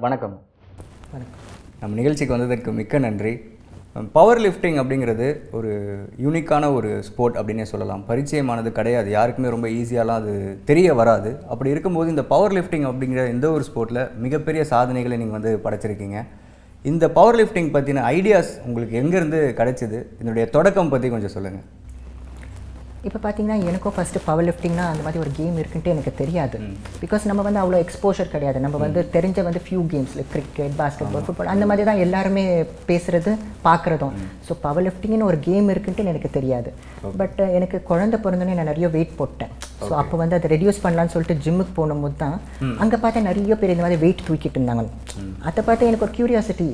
வணக்கம். வணக்கம். நம்ம நிகழ்ச்சிக்கு வந்ததற்கு மிக்க நன்றி. பவர் லிஃப்டிங் அப்படிங்கிறது ஒரு யூனிக்கான ஒரு ஸ்போர்ட் அப்படின்னே சொல்லலாம். பரிச்சயமானது கிடையாது, யாருக்குமே ரொம்ப ஈஸியாலாம் அது தெரிய வராது. அப்படி இருக்கும்போது இந்த பவர் லிஃப்டிங் அப்படிங்கிற இந்த ஒரு ஸ்போர்ட்டில் மிகப்பெரிய சாதனைகளை நீங்கள் வந்து படைச்சிருக்கீங்க. இந்த பவர் லிஃப்டிங் பற்றின ஐடியாஸ் உங்களுக்கு எங்கேருந்து கிடைச்சிது? இதனுடைய தொடக்கம் பற்றி கொஞ்சம் சொல்லுங்கள். இப்போ பார்த்தீங்கன்னா எனக்கும் ஃபஸ்ட்டு பவர் லிஃப்டிங்னா அந்த மாதிரி ஒரு கேம் இருக்குன்ட்டு எனக்கு தெரியாது. பிகாஸ் நம்ம வந்து அவ்வளோ எக்ஸ்போஷர் கிடையாது. நம்ம வந்து தெரிஞ்ச வந்து few games like cricket, basketball, football அந்த மாதிரி தான் எல்லாருமே பேசுகிறது பார்க்குறதும். ஸோ பவர் லிஃப்டிங்னு ஒரு கேம் இருக்குன்ட்டு எனக்கு தெரியாது. பட் எனக்கு குழந்தை பிறந்தோன்னே நான் நிறைய வெயிட் போட்டேன். ஸோ அப்போ வந்து அதை ரெடியூஸ் பண்ணலான்னு சொல்லிட்டு ஜிம்முக்கு போகும்போது தான் அங்கே பார்த்தா நிறைய பேர் இந்த மாதிரி வெயிட் தூக்கிட்டு இருந்தாங்க. அதை பார்த்து எனக்கு ஒரு க்யூரியாசிட்டி,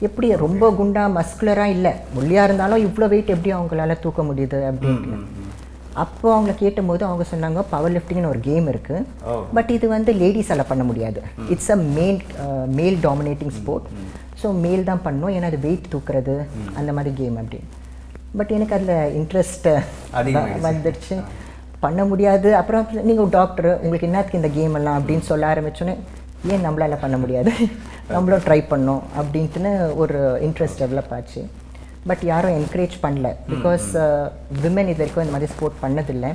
எப்படி ரொம்ப குண்டா மஸ்குலராக இல்லை, ஒல்லியாக இருந்தாலும் இவ்வளோ வெயிட் எப்படி அவங்களால தூக்க முடியுது அப்படின்ட்டு. அப்போ அவங்கள கேட்டபோது அவங்க சொன்னாங்க பவர் லிஃப்டிங்னு ஒரு கேம் இருக்குது, பட் இது வந்து லேடிஸால் பண்ண முடியாது. இட்ஸ் அ மேல் டாமினேட்டிங் ஸ்போர்ட். ஸோ மேல் தான் பண்ணணும், ஏன்னா அது வெயிட் தூக்குறது அந்த மாதிரி கேம் அப்படி. பட் எனக்கு அதில் இன்ட்ரெஸ்ட் வந்துடுச்சு, பண்ண முடியாது. அப்புறம் நீங்கள் டாக்டர், உங்களுக்கு என்னத்துக்கு இந்த கேம் எல்லாம் அப்படின்னு சொல்ல ஆரம்பிச்சோன்னே, ஏன் நம்மளால் பண்ண முடியாது, நம்மளும் ட்ரை பண்ணோம் அப்படின்ட்டுன்னு ஒரு இன்ட்ரெஸ்ட் டெவலப் ஆச்சு. பட் யாரும் என்கரேஜ் பண்ணல. பிகாஸ் விமன் இது வரைக்கும் இந்த மாதிரி ஸ்போர்ட் பண்ணதில்லை.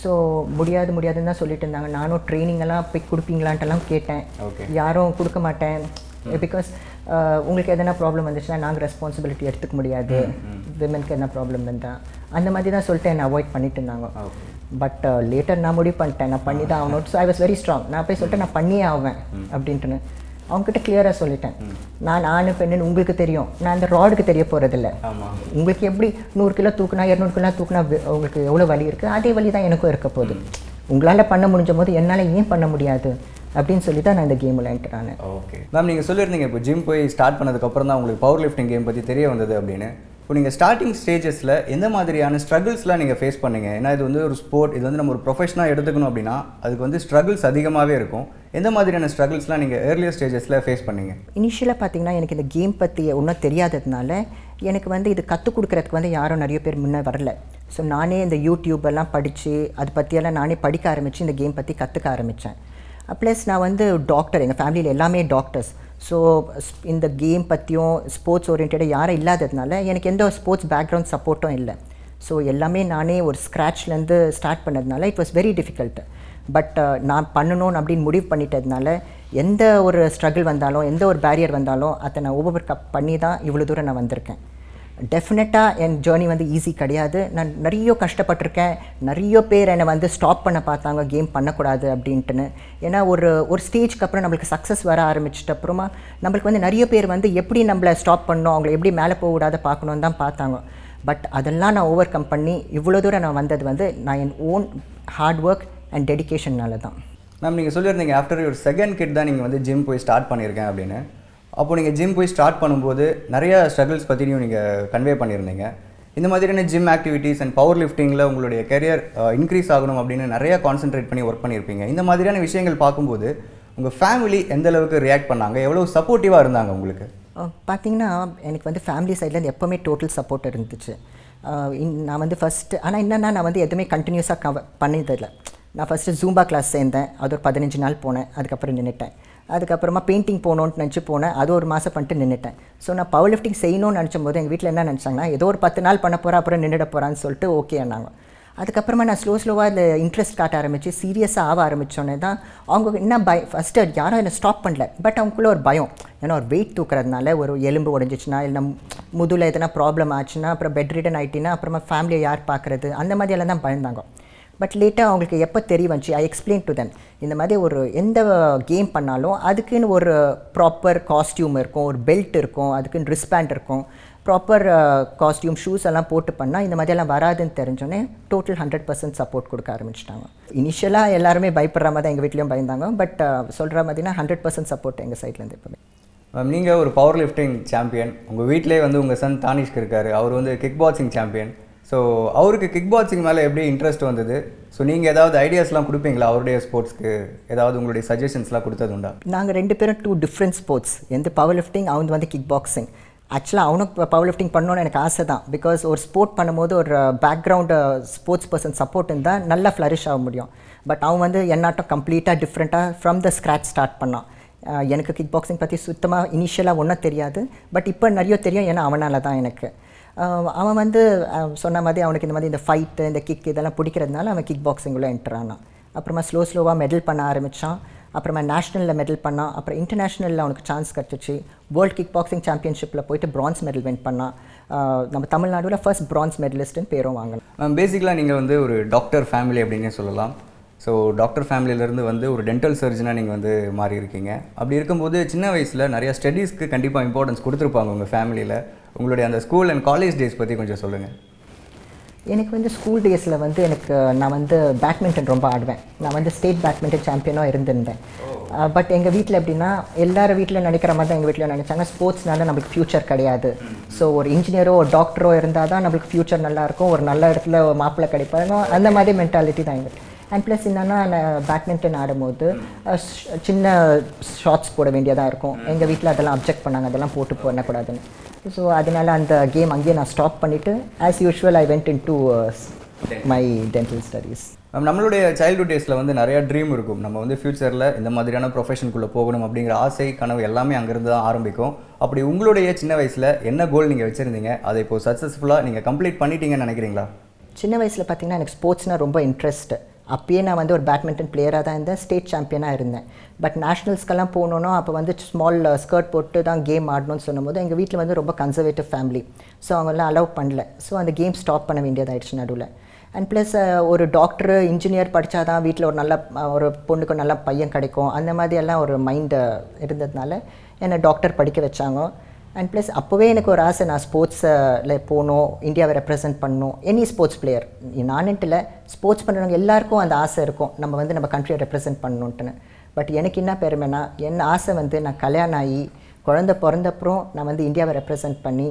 ஸோ முடியாதுன்னு தான் சொல்லிட்டு இருந்தாங்க. நானும் ட்ரைனிங்கெல்லாம் போய் கொடுப்பீங்களான்ட்டெல்லாம் கேட்டேன். யாரும் கொடுக்க மாட்டேன். பிகாஸ் உங்களுக்கு எதனா ப்ராப்ளம் வந்துச்சுன்னா நாங்கள் ரெஸ்பான்சிபிலிட்டி எடுத்துக்க முடியாது, விமனுக்கு என்ன ப்ராப்ளம் இருந்தால் அந்த மாதிரி தான் சொல்லிட்டு என்னை அவாய்ட் பண்ணிட்டு இருந்தாங்க. பட் லேட்டர் நான் முடிவு பண்ணிட்டேன், நான் பண்ணி தான் ஆகணும். So I was very strong. நான் போய் சொல்லிட்டு நான் பண்ணியே ஆவேன் அப்படின்ட்டுன்னு அவங்ககிட்ட கிளியராக சொல்லிட்டேன். நான் ஆணு பெண்ணுன்னு உங்களுக்கு தெரியும், நான் அந்த ராடுக்கு தெரிய போகிறதில்ல. உங்களுக்கு எப்படி 100 கிலோ தூக்குனா 200 கிலோ தூக்குனா உங்களுக்கு எவ்வளோ வலி இருக்குது, அதே வலி தான் எனக்கும் இருக்க போகுது. உங்களால் பண்ண முடிஞ்ச போது என்னால் ஏன் பண்ண முடியாது அப்படின்னு சொல்லி தான் நான் இந்த கேமில் என்டர் ஆனேன். ஓகே மேம், நீங்கள் சொல்லியிருந்தீங்க இப்போ ஜிம் போய் ஸ்டார்ட் பண்ணதுக்கப்புறம் தான் உங்களுக்கு பவர் லிஃப்டிங் கேம் பற்றி தெரிய வந்தது அப்படின்னு. இப்போ நீங்கள் ஸ்டார்டிங் ஸ்டேஜஸில் எந்த மாதிரியான ஸ்ட்ரகிள்ஸ்லாம் நீங்கள் ஃபேஸ் பண்ணீங்க? ஏன்னா இது வந்து ஒரு ஸ்போர்ட், இது வந்து நம்ம ஒரு ப்ரொஃபஷனாக எடுத்துக்கணும் அப்படின்னா அதுக்கு வந்து ஸ்ட்ரகிள்ஸ் அதிகமாகவே இருக்கும். எந்த மாதிரியான ஸ்ட்ரகிள்ஸ்லாம் நீங்கள் ஏர்லியர் ஸ்டேஜஸில் ஃபேஸ் பண்ணீங்க? இனிஷியலாக பார்த்தீங்கன்னா எனக்கு இந்த கேம் பற்றி ஒன்றும் தெரியாததுனால எனக்கு வந்து இது கற்றுக் கொடுக்குறதுக்கு வந்து யாரும் நிறைய பேர் முன்னே வரல. ஸோ நானே இந்த யூடியூப் எல்லாம் படித்து அது பற்றியெல்லாம் நானே படிக்க ஆரம்பித்து இந்த கேம் பற்றி கற்றுக்க ஆரம்பித்தேன். ப்ளஸ் நான் வந்து டாக்டர், எங்கள் ஃபேமிலியில் எல்லாமே டாக்டர்ஸ். ஸோ இந்த கேம் பற்றியும் ஸ்போர்ட்ஸ் ஓரியன்டாக யாரும் இல்லாததுனால எனக்கு எந்த ஒரு ஸ்போர்ட்ஸ் பேக்ரவுண்ட் சப்போர்ட்டும் இல்லை. ஸோ எல்லாமே நானே ஒரு ஸ்க்ராட்ச்லேருந்து ஸ்டார்ட் பண்ணதுனால it was very difficult. But நான் பண்ணணும் அப்படின்னு முடிவு பண்ணிட்டதுனால எந்த ஒரு ஸ்ட்ரகிள் வந்தாலும் எந்த ஒரு பேரியர் வந்தாலும் அதை நான் ஓவர் கம் பண்ணி தான் இவ்வளோ தூரம் நான் வந்திருக்கேன். டெஃபினட்டாக என் ஜேர்னி வந்து ஈஸி கிடையாது. நான் நிறைய கஷ்டப்பட்டிருக்கேன். நிறைய பேர் என்னை வந்து ஸ்டாப் பண்ண பார்த்தாங்க கேம் பண்ணக்கூடாது அப்படின்ட்டுன்னு. ஏன்னா ஒரு ஸ்டேஜ்க்கு அப்புறம் நம்மளுக்கு சக்ஸஸ் வர ஆரம்பிச்சிட்ட அப்புறமா நம்மளுக்கு வந்து நிறைய பேர் வந்து எப்படி நம்மளை ஸ்டாப் பண்ணணும், அவங்கள எப்படி மேலே போக விடாத பார்க்கணுன்னு தான் பார்த்தாங்க. பட் அதெல்லாம் நான் ஓவர் கம் பண்ணி இவ்வளோ தூரம் நான் வந்தது வந்து நான் என் ஓன் ஹார்ட் ஒர்க் அண்ட் டெடிகேஷன்னால தான். மேம், நீங்கள் சொல்லியிருந்தீங்க ஆஃப்டர் ஒரு செகண்ட் கிட் தான் நீங்கள் வந்து ஜிம் போய் ஸ்டார்ட் பண்ணியிருக்கேன் அப்படின்னு. அப்போது நீங்கள் ஜிம் போய் ஸ்டார்ட் பண்ணும்போது நிறைய ஸ்ட்ரகிள்ஸ் பற்றியும் நீங்கள் கன்வே பண்ணியிருந்தீங்க. இந்த மாதிரியான ஜிம் ஆக்டிவிட்டீஸ் அண்ட் பவர் லிஃப்டிங்கில் உங்களுடைய கெரியர் இன்க்ரீஸ் ஆகணும் அப்படின்னு நிறையா கான்சென்ட்ரேட் பண்ணி ஒர்க் பண்ணியிருப்பீங்க. இந்த மாதிரியான விஷயங்கள் பார்க்கும்போது உங்கள் ஃபேமிலி எந்த அளவுக்கு ரியாக்ட் பண்ணாங்க, எவ்வளோ சப்போர்ட்டிவாக இருந்தாங்க உங்களுக்கு? பார்த்தீங்கன்னா எனக்கு வந்து ஃபேமிலி சைட்லேருந்து எப்போவுமே டோட்டல் சப்போர்ட் இருந்துச்சு. நான் வந்து ஃபஸ்ட்டு ஆனால் என்னென்னா நான் வந்து எதுவுமே கண்டினியூஸாக பண்ணதில்லை. நான் ஃபஸ்ட்டு ஜூம்பா கிளாஸ் சேர்ந்தேன், அது ஒரு 15 நாள் போனேன், அதுக்கப்புறம் நின்றுட்டேன். அதுக்கப்புறமா பெயிண்டிங் போகணுன்னு நினச்சி போனேன், அது ஒரு மாதம் பண்ணிட்டு நின்றுட்டேன். ஸோ நான் பவர் லிஃப்டிங் செய்யணும்னு நினச்சும் போது எங்கள் வீட்டில் என்ன நினச்சாங்கன்னா, ஏதோ ஒரு 10 நாள் பண்ண போகிறேன் அப்புறம் நின்றுட போகிறான்னு சொல்லிட்டு ஓகே ஆனாங்க. அதுக்கப்புறமா நான் ஸ்லோவாக இந்த இன்ட்ரெஸ்ட் காட்ட ஆரம்பித்து சீரியஸாக ஆக ஆரம்பித்தோன்னே தான் அவங்க என்ன ஃபஸ்ட்டு யாரும் என்னை ஸ்டாப் பண்ணல, பட் அவங்களுக்குள்ள ஒரு பயம். ஏன்னா ஒரு வெயிட் தூக்குறதுனால ஒரு எலும்பு உடஞ்சிச்சுன்னா இல்லை முதுகில் எதனா ப்ராப்ளம் ஆச்சுன்னா அப்புறம் பெட் ரிடன் ஆகிட்டின்னா அப்புறமா ஃபேமிலியை யார் பார்க்குறது, அந்த மாதிரியெல்லாம் தான் பயந்தாங்க. பட் லேட்டாக அவங்களுக்கு எப்போ தெரிய வந்துச்சு, ஐ எக்ஸ்பிளைன் டு தெம், இந்த மாதிரி ஒரு எந்த கேம் பண்ணாலும் அதுக்குன்னு ஒரு ப்ராப்பர் காஸ்டியூம் இருக்கும், ஒரு பெல்ட் இருக்கும், அதுக்குன்னு ரிஸ்பேண்ட் இருக்கும், ப்ராப்பர் காஸ்டியூம் ஷூஸ் எல்லாம் போட்டு பண்ணால் இந்த மாதிரியெல்லாம் வராதுன்னு தெரிஞ்சோன்னே டோட்டல் 100% சப்போர்ட் கொடுக்க ஆரம்பிச்சிட்டாங்க. இனிஷியலாக எல்லாருமே பயப்படுற மாதிரி தான் எங்கள் வீட்லேயும் பயந்தாங்க, பட் சொல்கிற மாதிரினா 100% சப்போர்ட் எங்கள் சைட்லேருந்து எப்போவுமே. மேம், நீங்கள் ஒரு பவர் லிஃப்டிங் சாம்பியன், உங்கள் வீட்டிலே வந்து உங்கள் சன் தானிஷ்க்கு இருக்கார், அவர் வந்து கிக் பாக்ஸிங் சாம்பியன். ஸோ அவருக்கு கிக் பாக்ஸிங் மேலே எப்படி இன்ட்ரெஸ்ட் வந்தது? ஸோ நீங்கள் ஏதாவது ஐடியாஸ்லாம் கொடுப்பீங்களா அவருடைய ஸ்போர்ட்ஸ்க்கு? ஏதாவது உங்களுடைய சஜஷன்ஸ்லாம் கொடுத்தது உண்டா? நாங்கள் 2 பேரும் 2 டிஃப்ரெண்ட் ஸ்போர்ட்ஸ். எந்த பவர் லிஃப்டிங், அவன் வந்து கிக் பாக்ஸிங். ஆக்சுவலாக அவனுக்கு பவர் லிஃப்டிங் பண்ணணுன்னு எனக்கு ஆசை தான். பிகாஸ் ஒரு ஸ்போர்ட் பண்ணும்போது ஒரு பேக்ரவுண்டு ஸ்போர்ட்ஸ் பர்சன் சப்போர்ட் இருந்தால் நல்லா ஃப்ளரிஷ் ஆக முடியும். பட் அவன் வந்து என்னாட்டம் கம்ப்ளீட்டாக டிஃப்ரெண்ட்டாக ஃப்ரம் த ஸ்க்ராச் ஸ்டார்ட் பண்ணான். எனக்கு கிக் பாக்ஸிங் பற்றி சுத்தமாக இனிஷியலாக ஒன்றும் தெரியாது, பட் இப்போ நிறைய தெரியும், ஏன்னா அவனால் தான் எனக்கு. அவன் வந்து சொன்ன மாதிரி அவனுக்கு இந்த மாதிரி இந்த ஃபைட்டு இந்த கிக் இதெல்லாம் பிடிக்கிறதுனால அவன் கிக் பாக்ஸிங்குள்ளே என்டர் ஆனான். அப்புறமா ஸ்லோவாக மெடல் பண்ண ஆரம்பித்தான். அப்புறமா நேஷ்னலில் மெடல் பண்ணான். அப்புறம் இன்டர்நேஷ்னலில் அவனுக்கு சான்ஸ் கிடச்சிச்சு. வேர்ல்டு கிக் பாக்ஸிங் சாம்பியன்ஷிப்பில் போயிட்டு பிரான்ஸ் மெடல் வின் பண்ணான். நம்ம தமிழ்நாடுல ஃபர்ஸ்ட் பிரான்ஸ் மெடலிஸ்ட்டுன்னு பேரும் வாங்கினான். பேசிக்கலாக நீங்கள் வந்து ஒரு டாக்டர் ஃபேமிலி அப்படின்னே சொல்லலாம். ஸோ டாக்டர் ஃபேமிலியிலேருந்து வந்து ஒரு டென்டல் சர்ஜனாக நீங்கள் வந்து மாறி இருக்கீங்க. அப்படி இருக்கும்போது சின்ன வயசில் நிறையா ஸ்டடீஸ்க்கு கண்டிப்பாக இம்பார்ட்டன்ஸ் கொடுத்துருப்பாங்க உங்கள் ஃபேமிலியில். உங்களுடைய அந்த ஸ்கூல் அண்ட் காலேஜ் டேஸ் பற்றி கொஞ்சம் சொல்லுங்கள். எனக்கு வந்து ஸ்கூல் டேஸில் வந்து நான் வந்து பேட்மிண்டன் ரொம்ப ஆடுவேன். நான் வந்து ஸ்டேட் பேட்மிண்டன் சாம்பியனாக இருந்திருந்தேன். பட் எங்கள் வீட்டில் எப்படின்னா, எல்லாரும் வீட்டில் நினைக்கிற மாதிரி தான் எங்கள் வீட்டில் நினச்சாங்க, ஸ்போர்ட்ஸ்னால நம்மளுக்கு ஃப்யூச்சர் கிடையாது. ஸோ ஒரு இன்ஜினியரோ ஒரு டாக்டரோ இருந்தால் தான் நம்மளுக்கு ஃப்யூச்சர் நல்லாயிருக்கும், ஒரு நல்ல இடத்துல மாப்பிள்ளை கிடைப்பாங்க, அந்த மாதிரி மென்டாலிட்டி தான் எங்கள். அண்ட் ப்ளஸ் என்னென்னா, நான் பேட்மிண்டன் ஆடும்போது சின்ன ஷார்ட்ஸ் போட வேண்டியதாக இருக்கும். எங்கள் வீட்டில் அதெல்லாம் அப்ஜெக்ட் பண்ணாங்க, அதெல்லாம் போட்டு பண்ணக்கூடாதுன்னு. ஸோ அதனால் அந்த கேம் அங்கேயே நான் ஸ்டாப் பண்ணிவிட்டு as usual I went in to my dental studies. நம்மளுடைய சைல்டுஹுட் டேஸில் வந்து நிறையா ட்ரீம் இருக்கும். நம்ம வந்து ஃப்யூச்சரில் இந்த மாதிரியான ப்ரொஃபஷனுக்குள்ளே போகணும் அப்படிங்கிற ஆசை கனவு எல்லாமே அங்கேருந்து தான் ஆரம்பிக்கும். அப்படி உங்களுடைய சின்ன வயசில் என்ன கோல் நீங்கள் வச்சுருந்தீங்க, அதை இப்போது சக்ஸஸ்ஃபுல்லாக நீங்கள் கம்ப்ளீட் பண்ணிட்டீங்கன்னு நினைக்கிறீங்களா? சின்ன வயசில் பார்த்திங்கன்னா எனக்கு ஸ்போர்ட்ஸ்னால் ரொம்ப இன்ட்ரெஸ்ட். அப்பயே நான் வந்து ஒரு பேட்மிண்டன் பிளேயராக தான் இருந்தேன், ஸ்டேட் சாம்பியனாக இருந்தேன். பட் நேஷ்னல்ஸ்க்கெல்லாம் போகணுன்னா அப்போ வந்து ஸ்மால் ஸ்கர்ட் போட்டு தான் கேம் ஆடணும்னு சொல்லும்போது எங்கள் வீட்டில் வந்து ரொம்ப கன்சர்வேட்டிவ் ஃபேமிலி. ஸோ அவங்களாம் அலோவ் பண்ணல. ஸோ அந்த கேம் ஸ்டாப் பண்ண வேண்டியதாகிடுச்சு நடுவில். அண்ட் ப்ளஸ் ஒரு டாக்டரு இன்ஜினியர் படித்தா தான் வீட்டில் ஒரு நல்ல ஒரு பொண்ணுக்கு நல்ல பையன் கிடைக்கும், அந்த மாதிரியெல்லாம் ஒரு மைண்டு இருந்ததுனால என்னை டாக்டர் படிக்க வச்சாங்க. அண்ட் ப்ளஸ் அப்போவே எனக்கு ஒரு ஆசை, நான் ஸ்போர்ட்ஸில் போகணும், இந்தியாவை ரெப்ரசென்ட் பண்ணணும். எனி ஸ்போர்ட்ஸ் பிளேயர், நானுன்ட்டில் ஸ்போர்ட்ஸ் பண்ணுறவங்க எல்லாருக்கும் அந்த ஆசை இருக்கும், நம்ம வந்து நம்ம கண்ட்ரியை ரெப்ரசென்ட் பண்ணணுன்ட்டுன்னு. பட் எனக்கு என்ன பெருமைனா, என் ஆசை வந்து நான் கல்யாணம் ஆகி குழந்தை பிறந்தப்புறம் நான் வந்து இந்தியாவை ரெப்ரசென்ட் பண்ணி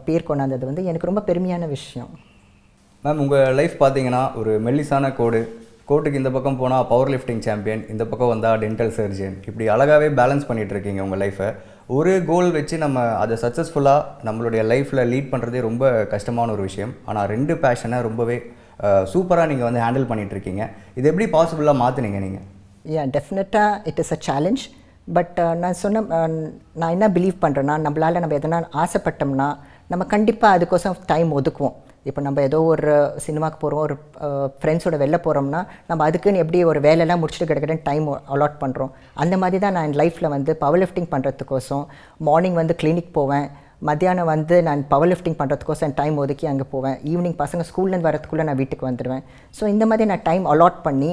பேர் கொண்டாந்தது வந்து எனக்கு ரொம்ப பெருமையான விஷயம். மேம், உங்கள் லைஃப் பார்த்தீங்கன்னா ஒரு மெல்லிசான கோட்டுக்கு இந்த பக்கம் போனால் பவர் லிஃப்டிங் சாம்பியன், இந்த பக்கம் வந்தால் டென்டல் சர்ஜன், இப்படி அழகாகவே பேலன்ஸ் பண்ணிகிட்ருக்கீங்க உங்கள் லைஃப்பை. ஒரு கோல் வச்சு நம்ம அதை சக்ஸஸ்ஃபுல்லாக நம்மளுடைய லைஃப்பில் லீட் பண்ணுறதே ரொம்ப கஷ்டமான ஒரு விஷயம். ஆனால் 2 பேஷனை ரொம்பவே சூப்பராக நீங்கள் வந்து ஹேண்டில் பண்ணிகிட்ருக்கீங்க. இது எப்படி பாசிபிளாக மாற்றினீங்க நீங்கள்? டெஃபினட்டாக it is a challenge. But நான் என்ன பிலீவ் பண்ணுறேன்னா, நம்மளால் நம்ம எதனா ஆசைப்பட்டோம்னா நம்ம கண்டிப்பாக அதுக்கோசம் டைம் ஒதுக்குவோம். இப்போ நம்ம ஏதோ ஒரு சினிமாவுக்கு போகிறோம், ஒரு ஃப்ரெண்ட்ஸோட வெளில போகிறோம்னா நம்ம அதுக்குன்னு எப்படி ஒரு வேலையெல்லாம் முடிச்சுட்டு கிடக்கிட்டேன்னு டைம் அலாட் பண்ணுறோம். அந்த மாதிரி தான் நான் என் லைஃப்பில் வந்து பவர் லிஃப்டிங் பண்ணுறதுக்கோசம் மார்னிங் வந்து கிளினிக் போவேன், மத்தியானம் வந்து நான் பவர் லிஃப்டிங் பண்ணுறதுக்கோசம் என் டைம் ஒதுக்கி அங்கே போவேன், ஈவினிங் பசங்க ஸ்கூல்லேருந்து வரதுக்குள்ளே நான் வீட்டுக்கு வந்துடுவேன். ஸோ இந்த மாதிரி நான் டைம் அலாட் பண்ணி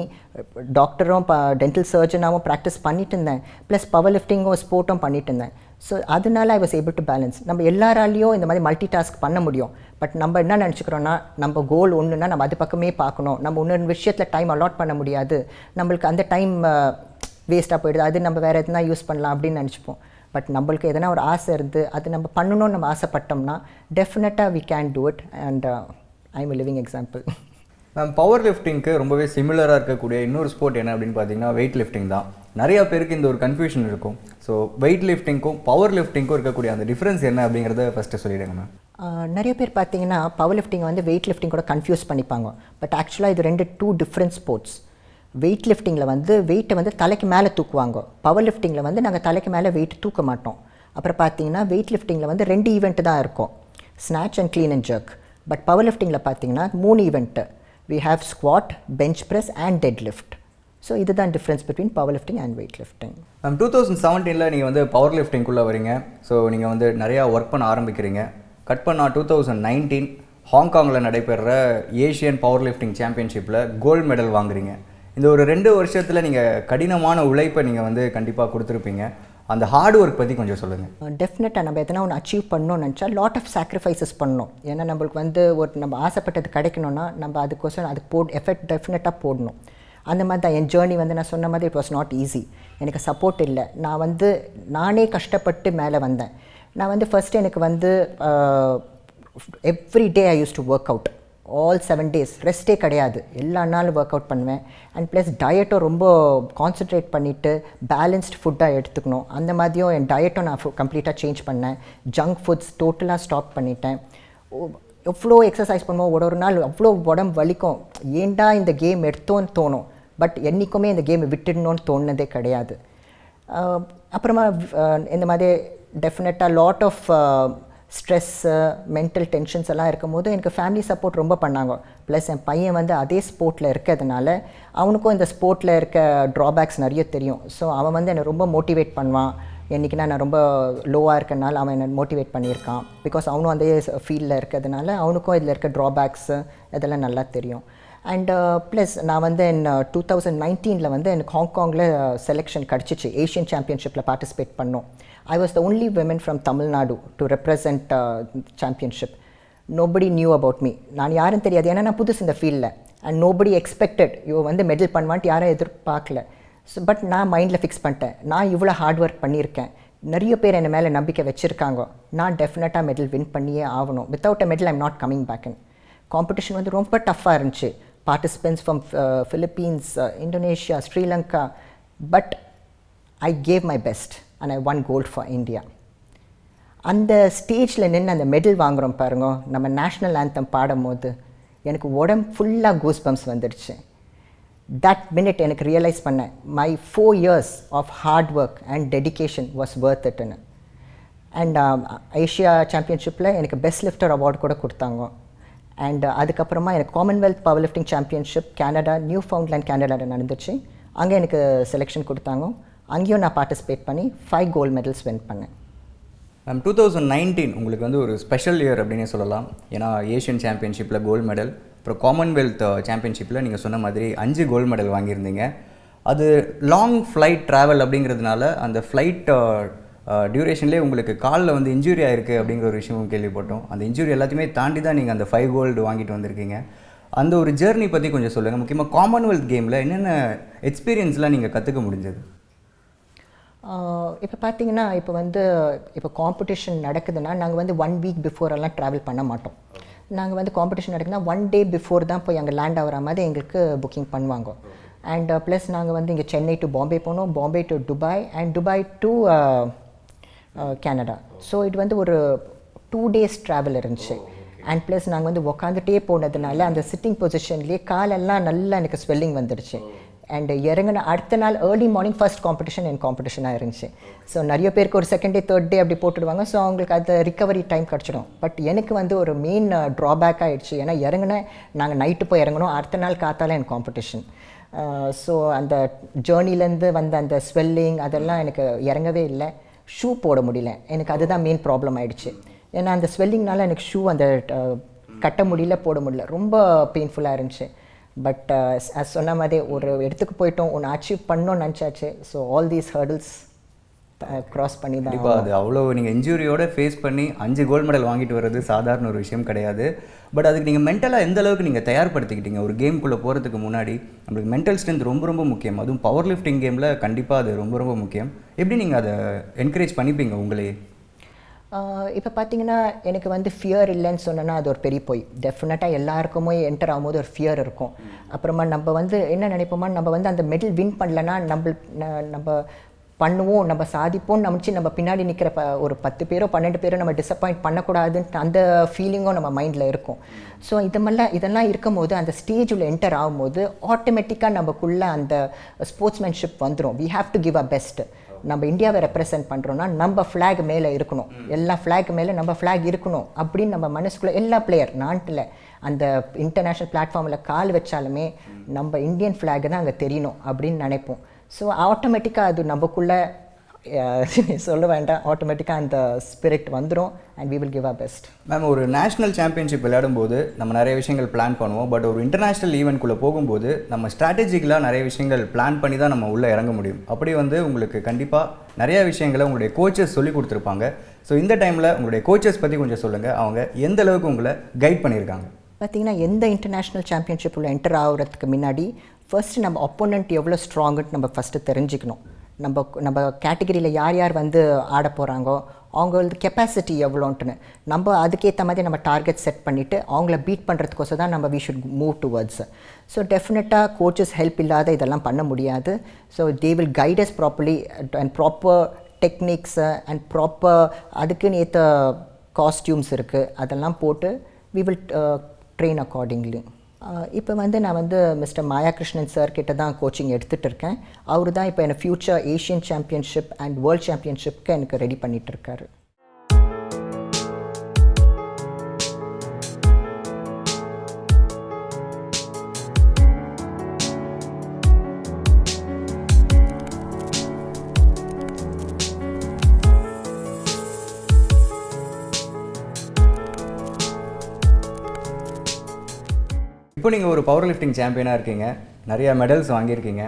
டாக்டரும் டென்டல் சர்ஜனாகவும் ப்ராக்டிஸ் பண்ணிட்டு இருந்தேன், ப்ளஸ் பவர் லிஃப்டிங்கும் ஸ்போர்ட்டும் பண்ணிட்டு இருந்தேன். ஸோ அதனால I was able to balance. நம்ம எல்லாராலையும் இந்த மாதிரி மல்டி டாஸ்க் பண்ண முடியும். பட் நம்ம என்ன நினச்சிக்கிறோன்னா, நம்ம கோல் ஒன்றுனா நம்ம அது பக்கமே பார்க்கணும், நம்ம இன்னொரு விஷயத்தில் டைம் அலாட் பண்ண முடியாது, நம்மளுக்கு அந்த டைம் வேஸ்ட்டாக போயிடுது, அது நம்ம வேறு எதுனா யூஸ் பண்ணலாம் அப்படின்னு நினச்சிப்போம். பட் நம்மளுக்கு எதனா ஒரு ஆசை இருந்து அது நம்ம பண்ணணும்னு நம்ம ஆசைப்பட்டோம்னா டெஃபினட்டாக we can do it and I am living example. Ma'am, power லிஃப்டிங்க்கு ரொம்பவே சிமிலராக இருக்கக்கூடிய இன்னொரு ஸ்போர்ட் என்ன அப்படின்னு பார்த்தீங்கன்னா வெயிட் லிஃப்டிங் தான். நிறையா பேருக்கு இந்த ஒரு கன்ஃபியூஷன் இருக்கும். ஸோ வெயிட் லிஃப்டிங்க்கும் பவர் லிஃப்டிங்க்கும் இருக்கக்கூடிய அந்த டிஃப்ரென்ஸ் என்ன அப்படிங்கிறத ஃபஸ்ட்டு சொல்லிவிடுங்க மேம். நிறைய பேர் பார்த்தீங்கன்னா பவர் லிஃப்டிங் வந்து வெயிட் லிஃப்டிங் கூட கன்ஃபியூஸ் பண்ணிப்பாங்க. பட் ஆக்சுவலாக இது டூ டிஃப்ரெண்ட் ஸ்போர்ட்ஸ். வெயிட் லிஃப்டிங்கில் வந்து வெயிட்டை வந்து தலைக்கு மேலே தூக்குவாங்க. பவர் லிஃப்டிங்கில் வந்து நாங்கள் தலைக்கு மேலே வெயிட் தூக்க மாட்டோம். அப்புறம் பார்த்தீங்கன்னா வெயிட் லிஃப்டிங்கில் வந்து 2 ஈவெண்ட் தான் இருக்கும், snatch and clean and jerk. But power லிஃப்டிங்கில் பார்த்தீங்கன்னா 3 event. we have squat, bench press and deadlift. So இதுதான் difference between power lifting and weight lifting. Ma'am, 2017 நீங்கள் வந்து பவர் லிஃப்டிங்குள்ளே வரீங்க. ஸோ நீங்கள் வந்து நிறையா ஒர்க் பண்ண ஆரம்பிக்கிறீங்க. கட் பண்ணால் 2019 ஹாங்காங்கில் நடைபெறுற ஏஷியன் பவர் லிஃப்டிங் சாம்பியன்ஷிப்பில் கோல்டு மெடல் வாங்குறீங்க. இந்த ஒரு 2 வருஷத்தில் நீங்கள் கடினமான உழைப்பை நீங்கள் வந்து கண்டிப்பாக கொடுத்துருப்பீங்க. அந்த ஹார்ட் ஒர்க் பற்றி கொஞ்சம் சொல்லுங்கள். டெஃபினட்டாக நம்ம எதனா ஒன்று அச்சீவ் பண்ணணும்னு நினச்சா லாட் ஆஃப் சாக்ரிஃபைசஸ் பண்ணணும். ஏன்னா நம்மளுக்கு வந்து ஒரு நம்ம ஆசைப்பட்டது கிடைக்கணும்னா நம்ம அதுக்கோசரம் அதுக்கு எஃபெக்ட் டெஃபினட்டாக போடணும். அந்த மாதிரி தான் என் ஜேர்னி வந்து நான் சொன்ன மாதிரி இட் வாஸ் நாட் ஈஸி. எனக்கு சப்போர்ட் இல்லை. நான் வந்து நானே கஷ்டப்பட்டு மேலே வந்தேன். நான் வந்து ஃபஸ்ட்டு எனக்கு வந்து every day I use to work out all 7 days. ரெஸ்ட்டே கிடையாது, எல்லா நாளும் ஒர்க் அவுட் பண்ணுவேன். அண்ட் ப்ளஸ் டயட்டும் ரொம்ப கான்சன்ட்ரேட் பண்ணிவிட்டு பேலன்ஸ்டு ஃபுட்டாக எடுத்துக்கணும். அந்த மாதிரியும் என் டயட்டும் நான் கம்ப்ளீட்டாக சேஞ்ச் பண்ணேன். ஜங்க் ஃபுட்ஸ் டோட்டலாக ஸ்டாப் பண்ணிட்டேன். எவ்வளோ எக்ஸசைஸ் பண்ணுவோம், ஒரு நாள் அவ்வளோ உடம்பு வலிக்கும், ஏண்டா இந்த கேம் எடுத்தோன்னு தோணும். பட் என்றைக்குமே இந்த கேமை விட்டுடணும்னு தோணுனதே கிடையாது. அப்புறமா இந்த மாதிரி டெஃபினட்டாக lot of stress mental tensions எல்லாம் இருக்கும் போது எனக்கு ஃபேமிலி சப்போர்ட் ரொம்ப பண்ணாங்க. ப்ளஸ் என் பையன் வந்து அதே ஸ்போர்ட்டில் இருக்கிறதுனால அவனுக்கும் இந்த ஸ்போர்ட்டில் இருக்க ட்ராபேக்ஸ் நிறைய தெரியும். ஸோ அவன் வந்து என்னை ரொம்ப மோட்டிவேட் பண்ணுவான். என்றைக்குனா நான் ரொம்ப லோவாக இருக்கனால அவன் என்னை மோட்டிவேட் பண்ணியிருக்கான். பிகாஸ் அவனும் அதே ஃபீல்டில் இருக்கிறதுனால அவனுக்கும் இதில் இருக்க ட்ராபேக்ஸு இதெல்லாம் நல்லா தெரியும். அண்ட் ப்ளஸ் நான் வந்து 2019 வந்து எனக்கு ஹாங்காங்கில் செலெக்ஷன் கிடச்சிச்சு. ஏஷியன் சாம்பியன்ஷிப்பில் பார்ட்டிசிபேட் பண்ணோம். I was the only woman from Tamil Nadu to represent championship. Nobody knew about me. நான் யாரும் தெரியாது, ஏன்னா நான் புதுசு இந்த ஃபீல்டில். அண்ட் நோபடி எக்ஸ்பெக்டட் இவ வந்து மெடல் பண்ணுவான்ட்டு யாரும் எதிர்பார்க்கல. ஸோ பட் நான் மைண்டில் ஃபிக்ஸ் பண்ணிட்டேன், நான் இவ்வளோ ஹார்ட் ஒர்க் பண்ணியிருக்கேன், நிறைய பேர் என்னை மேலே நம்பிக்கை வச்சுருக்காங்க, நான் டெஃபினட்டாக மெடல் வின் பண்ணியே ஆகணும். Without a medal I'm not coming back in. Competition வந்து ரொம்ப டஃப்பாக இருந்துச்சு. Participants from Philippines, Indonesia, Sri. But I gave my best and I won gold for India. அந்த ஸ்டேஜில் நின்று அந்த மெடல் வாங்குகிறோம் பாருங்க, நம்ம நேஷ்னல் ஆந்தம் பாடும் போது எனக்கு உடம்பு ஃபுல்லாக கூஸ் பம்ப்ஸ் வந்துடுச்சு. தட் மினிட் எனக்கு ரியலைஸ் பண்ணேன், my 4 years of hard work and dedication was worth இட்னு. அண்ட் ஏஷியா சாம்பியன்ஷிப்பில் எனக்கு பெஸ்ட் லிஃப்டர் அவார்டு கூட கொடுத்தாங்க. அண்ட் அதுக்கப்புறமா எனக்கு Commonwealth power lifting championship Canada, Newfoundland கேனடாவில் நடந்துச்சு. அங்கே எனக்கு செலெக்ஷன் கொடுத்தாங்க. அங்கேயும் நான் பார்ட்டிசிபேட் பண்ணி 5 கோல்டு மெடல்ஸ் வின் பண்ணேன். 2019 உங்களுக்கு வந்து ஒரு ஸ்பெஷல் இயர் அப்படின்னே சொல்லலாம். ஏன்னா ஏஷியன் சாம்பியன்ஷிப்பில் கோல்டு மெடல், அப்புறம் காமன்வெல்த் சாம்பியன்ஷிப்பில் நீங்கள் சொன்ன மாதிரி 5 கோல்டு மெடல் வாங்கியிருந்தீங்க. அது லாங் ஃப்ளைட் ட்ராவல் அப்படிங்கிறதுனால அந்த ஃப்ளைட் டியூரேஷன்லேயே உங்களுக்கு காலில் வந்து இன்ஜுரி ஆகிருக்கு அப்படிங்கிற ஒரு விஷயமும் கேள்விப்பட்டோம். அந்த இன்ஜுரி எல்லாத்தையுமே தாண்டி தான் நீங்கள் அந்த 5 கோல்டு வாங்கிட்டு வந்திருக்கீங்க. அந்த ஒரு ஜேர்னி பற்றி கொஞ்சம் சொல்லுங்கள். முக்கியமாக காமன்வெல்த் கேமில் என்னென்ன எக்ஸ்பீரியன்ஸ்லாம் நீங்கள் கற்றுக்க முடிஞ்சது? இப்போ பார்த்தீங்கன்னா இப்போ காம்படிஷன் நடக்குதுன்னா நாங்கள் வந்து 1 week பிஃபோரெல்லாம் ட்ராவல் பண்ண மாட்டோம். நாங்கள் வந்து காம்படிஷன் நடக்குதுன்னா 1 day பிஃபோர் தான் போய் அங்கே லேண்ட் ஆகிற மாதிரி எங்களுக்கு புக்கிங் பண்ணுவாங்க. அண்ட் ப்ளஸ் நாங்கள் வந்து இங்கே சென்னை டு பாம்பே போனோம், Bombay to Dubai and Dubai to Canada. So இது வந்து ஒரு 2 days ட்ராவல் இருந்துச்சு. அண்ட் ப்ளஸ் நாங்கள் வந்து உக்காந்துட்டே போனதுனால அந்த சிட்டிங் பொசிஷன்லேயே காலெல்லாம் நல்லா எனக்கு ஸ்வெல்லிங் வந்துடுச்சு. அண்ட் இறங்கின அடுத்த நாள் ஏர்லி மார்னிங் ஃபர்ஸ்ட் காம்படிஷன் என் காம்படிஷனாக இருந்துச்சு. ஸோ நிறைய பேருக்கு ஒரு 2nd day 3rd day அப்படி போட்டுடுவாங்க. ஸோ அவங்களுக்கு அது ரிக்கவரி டைம் கிடச்சிடும். பட் எனக்கு வந்து ஒரு மெயின் ட்ராபேக் ஆகிடுச்சு. ஏன்னா நாங்கள் நைட்டு போய் இறங்கணும், அடுத்த நாள் காத்தால என் காம்படிஷன். ஸோ அந்த ஜேர்னிலேருந்து வந்த அந்த ஸ்வெல்லிங் அதெல்லாம் எனக்கு இறங்கவே இல்லை. ஷூ போட முடியல, எனக்கு அதுதான் மெயின் ப்ராப்ளம் ஆகிடுச்சு. ஏன்னா அந்த ஸ்வெல்லிங்னால எனக்கு ஷூ அந்த கட்ட முடியல, போட முடியல, ரொம்ப பெயின்ஃபுல்லாக இருந்துச்சு. பட் சொன்ன மாதிரி ஒரு இடத்துக்கு போயிட்டோம், ஒன்று அச்சீவ் பண்ணோன்னு நினச்சாச்சு. So all these hurdles cross பண்ணி தான் கண்டிப்பாக அது அவ்வளோ நீங்கள் இன்ஜுரியோட ஃபேஸ் பண்ணி 5 கோல்டு மெடல் வாங்கிட்டு வர்றது சாதாரண ஒரு விஷயம் கிடையாது. பட் அதுக்கு நீங்கள் மென்டலாக எந்த அளவுக்கு நீங்கள் தயார்படுத்திக்கிட்டீங்க? ஒரு கேம்குள்ளே போகிறதுக்கு முன்னாடி நம்மளுக்கு மென்டல் ஸ்ட்ரென்த் ரொம்ப ரொம்ப முக்கியம். அதுவும் பவர் லிஃப்டிங் கேமில் கண்டிப்பாக அது ரொம்ப ரொம்ப முக்கியம். எப்படி நீங்கள் அதை என்கரேஜ் பண்ணிப்பீங்க உங்களையே? இப்போ பார்த்தீங்கன்னா எனக்கு வந்து ஃபியர் இல்லைன்னு சொன்னேன்னா அது ஒரு பெரிய போய். டெஃபினட்டாக எல்லாருக்குமே என்டர் ஆகும்போது ஒரு ஃபியர் இருக்கும். அப்புறமா நம்ம வந்து என்ன நினைப்போமா, நம்ம வந்து அந்த மெடல் வின் பண்ணலன்னா நம்ம பண்ணுவோம், நம்ம சாதிப்போம்னு நினச்சி நம்ம பின்னாடி நிற்கிற ஒரு 10 பேரோ 12 பேரோ நம்ம டிசப்பாயிண்ட் பண்ணக்கூடாதுன்ட்டு அந்த ஃபீலிங்கும் நம்ம மைண்டில் இருக்கும். ஸோ இதெல்லாம் இருக்கும்போது அந்த ஸ்டேஜில் என்டர் ஆகும்போது ஆட்டோமேட்டிக்காக நமக்குள்ளே அந்த ஸ்போர்ட்ஸ்மேன்ஷிப் வந்துடும். We have to give a best. நம்ம இந்தியாவை ரெப்ரசென்ட் பண்ணுறோன்னா நம்ம ஃப்ளாக் மேலே இருக்கணும், எல்லா ஃப்ளாக் மேலே நம்ம ஃப்ளாக் இருக்கணும் அப்படின்னு நம்ம மனசுக்குள்ளே எல்லா பிளேயர் நாட்டில் அந்த இன்டர்நேஷ்னல் பிளாட்ஃபார்மில் கால் வச்சாலுமே நம்ம இந்தியன் ஃப்ளாக் தான் அங்கே தெரியணும் அப்படின்னு நினைப்போம். ஸோ ஆட்டோமேட்டிக்காக அது நமக்குள்ளே சொல்ல வேண்டாம், ஆட்டோமேட்டிக்காக அந்த ஸ்பிரிட் வந்துடும் and we will give our best. Ma'am, ஒரு நேஷனல் சாம்பியன்ஷிப் விளையாடும்போது நம்ம நிறைய விஷயங்கள் பிளான் பண்ணுவோம். பட் ஒரு இன்டர்நேஷ்னல் ஈவெண்ட்குள்ளே போகும்போது நம்ம ஸ்ட்ராட்டஜிக்கலாக நிறைய விஷயங்கள் பிளான் பண்ணி தான் நம்ம உள்ளே இறங்க முடியும். அப்படி வந்து உங்களுக்கு கண்டிப்பாக நிறைய விஷயங்களை உங்களுடைய கோச்சஸ் சொல்லி கொடுத்துருப்பாங்க. ஸோ இந்த டைமில் உங்களுடைய கோச்சஸ் பற்றி கொஞ்சம் சொல்லுங்கள். அவங்க எந்த அளவுக்கு உங்களை கைட் பண்ணியிருக்காங்க? பார்த்திங்கன்னா எந்த இன்டர்நேஷ்னல் சாம்பியன்ஷிப் உள்ள என்டர் ஆகிறதுக்கு முன்னாடி ஃபர்ஸ்ட் நம்ம அப்போனண்ட் எவ்வளோ ஸ்ட்ராங்குன்னு நம்ம ஃபஸ்ட்டு தெரிஞ்சுக்கணும். நம்ம கேட்டகரியில் யார் வந்து ஆட போகிறாங்கோ, அவங்களது கெப்பாசிட்டி எவ்வளோன்ட்டுன்னு நம்ம அதுக்கேற்ற மாதிரி நம்ம டார்கெட் செட் பண்ணிவிட்டு அவங்கள பீட் பண்ணுறதுக்கோசம் தான் நம்ம we should move towards. So டெஃபினட்டாக கோச்சஸ் ஹெல்ப் இல்லாத இதெல்லாம் பண்ண முடியாது. So they will guide us properly and proper techniques and proper அதுக்குன்னு ஏற்ற காஸ்டியூம்ஸ் இருக்குது, அதெல்லாம் போட்டு வி வில் ட்ரெயின் அக்கார்டிங்லி. இப்போ வந்து நான் வந்து மிஸ்டர் மாயா கிருஷ்ணன் சார் கிட்ட தான் கோச்சிங் எடுத்துகிட்டு இருக்கேன். அவர் தான் இப்போ என்னை future Asian championship and world சாம்பியன்ஷிப்க்கு எனக்கு ரெடி பண்ணிகிட்டு இருக்காரு. இப்போ நீங்கள் ஒரு பவர் லிஃப்டிங் சாம்பியனாக இருக்கீங்க, நிறையா மெடல்ஸ் வாங்கியிருக்கீங்க.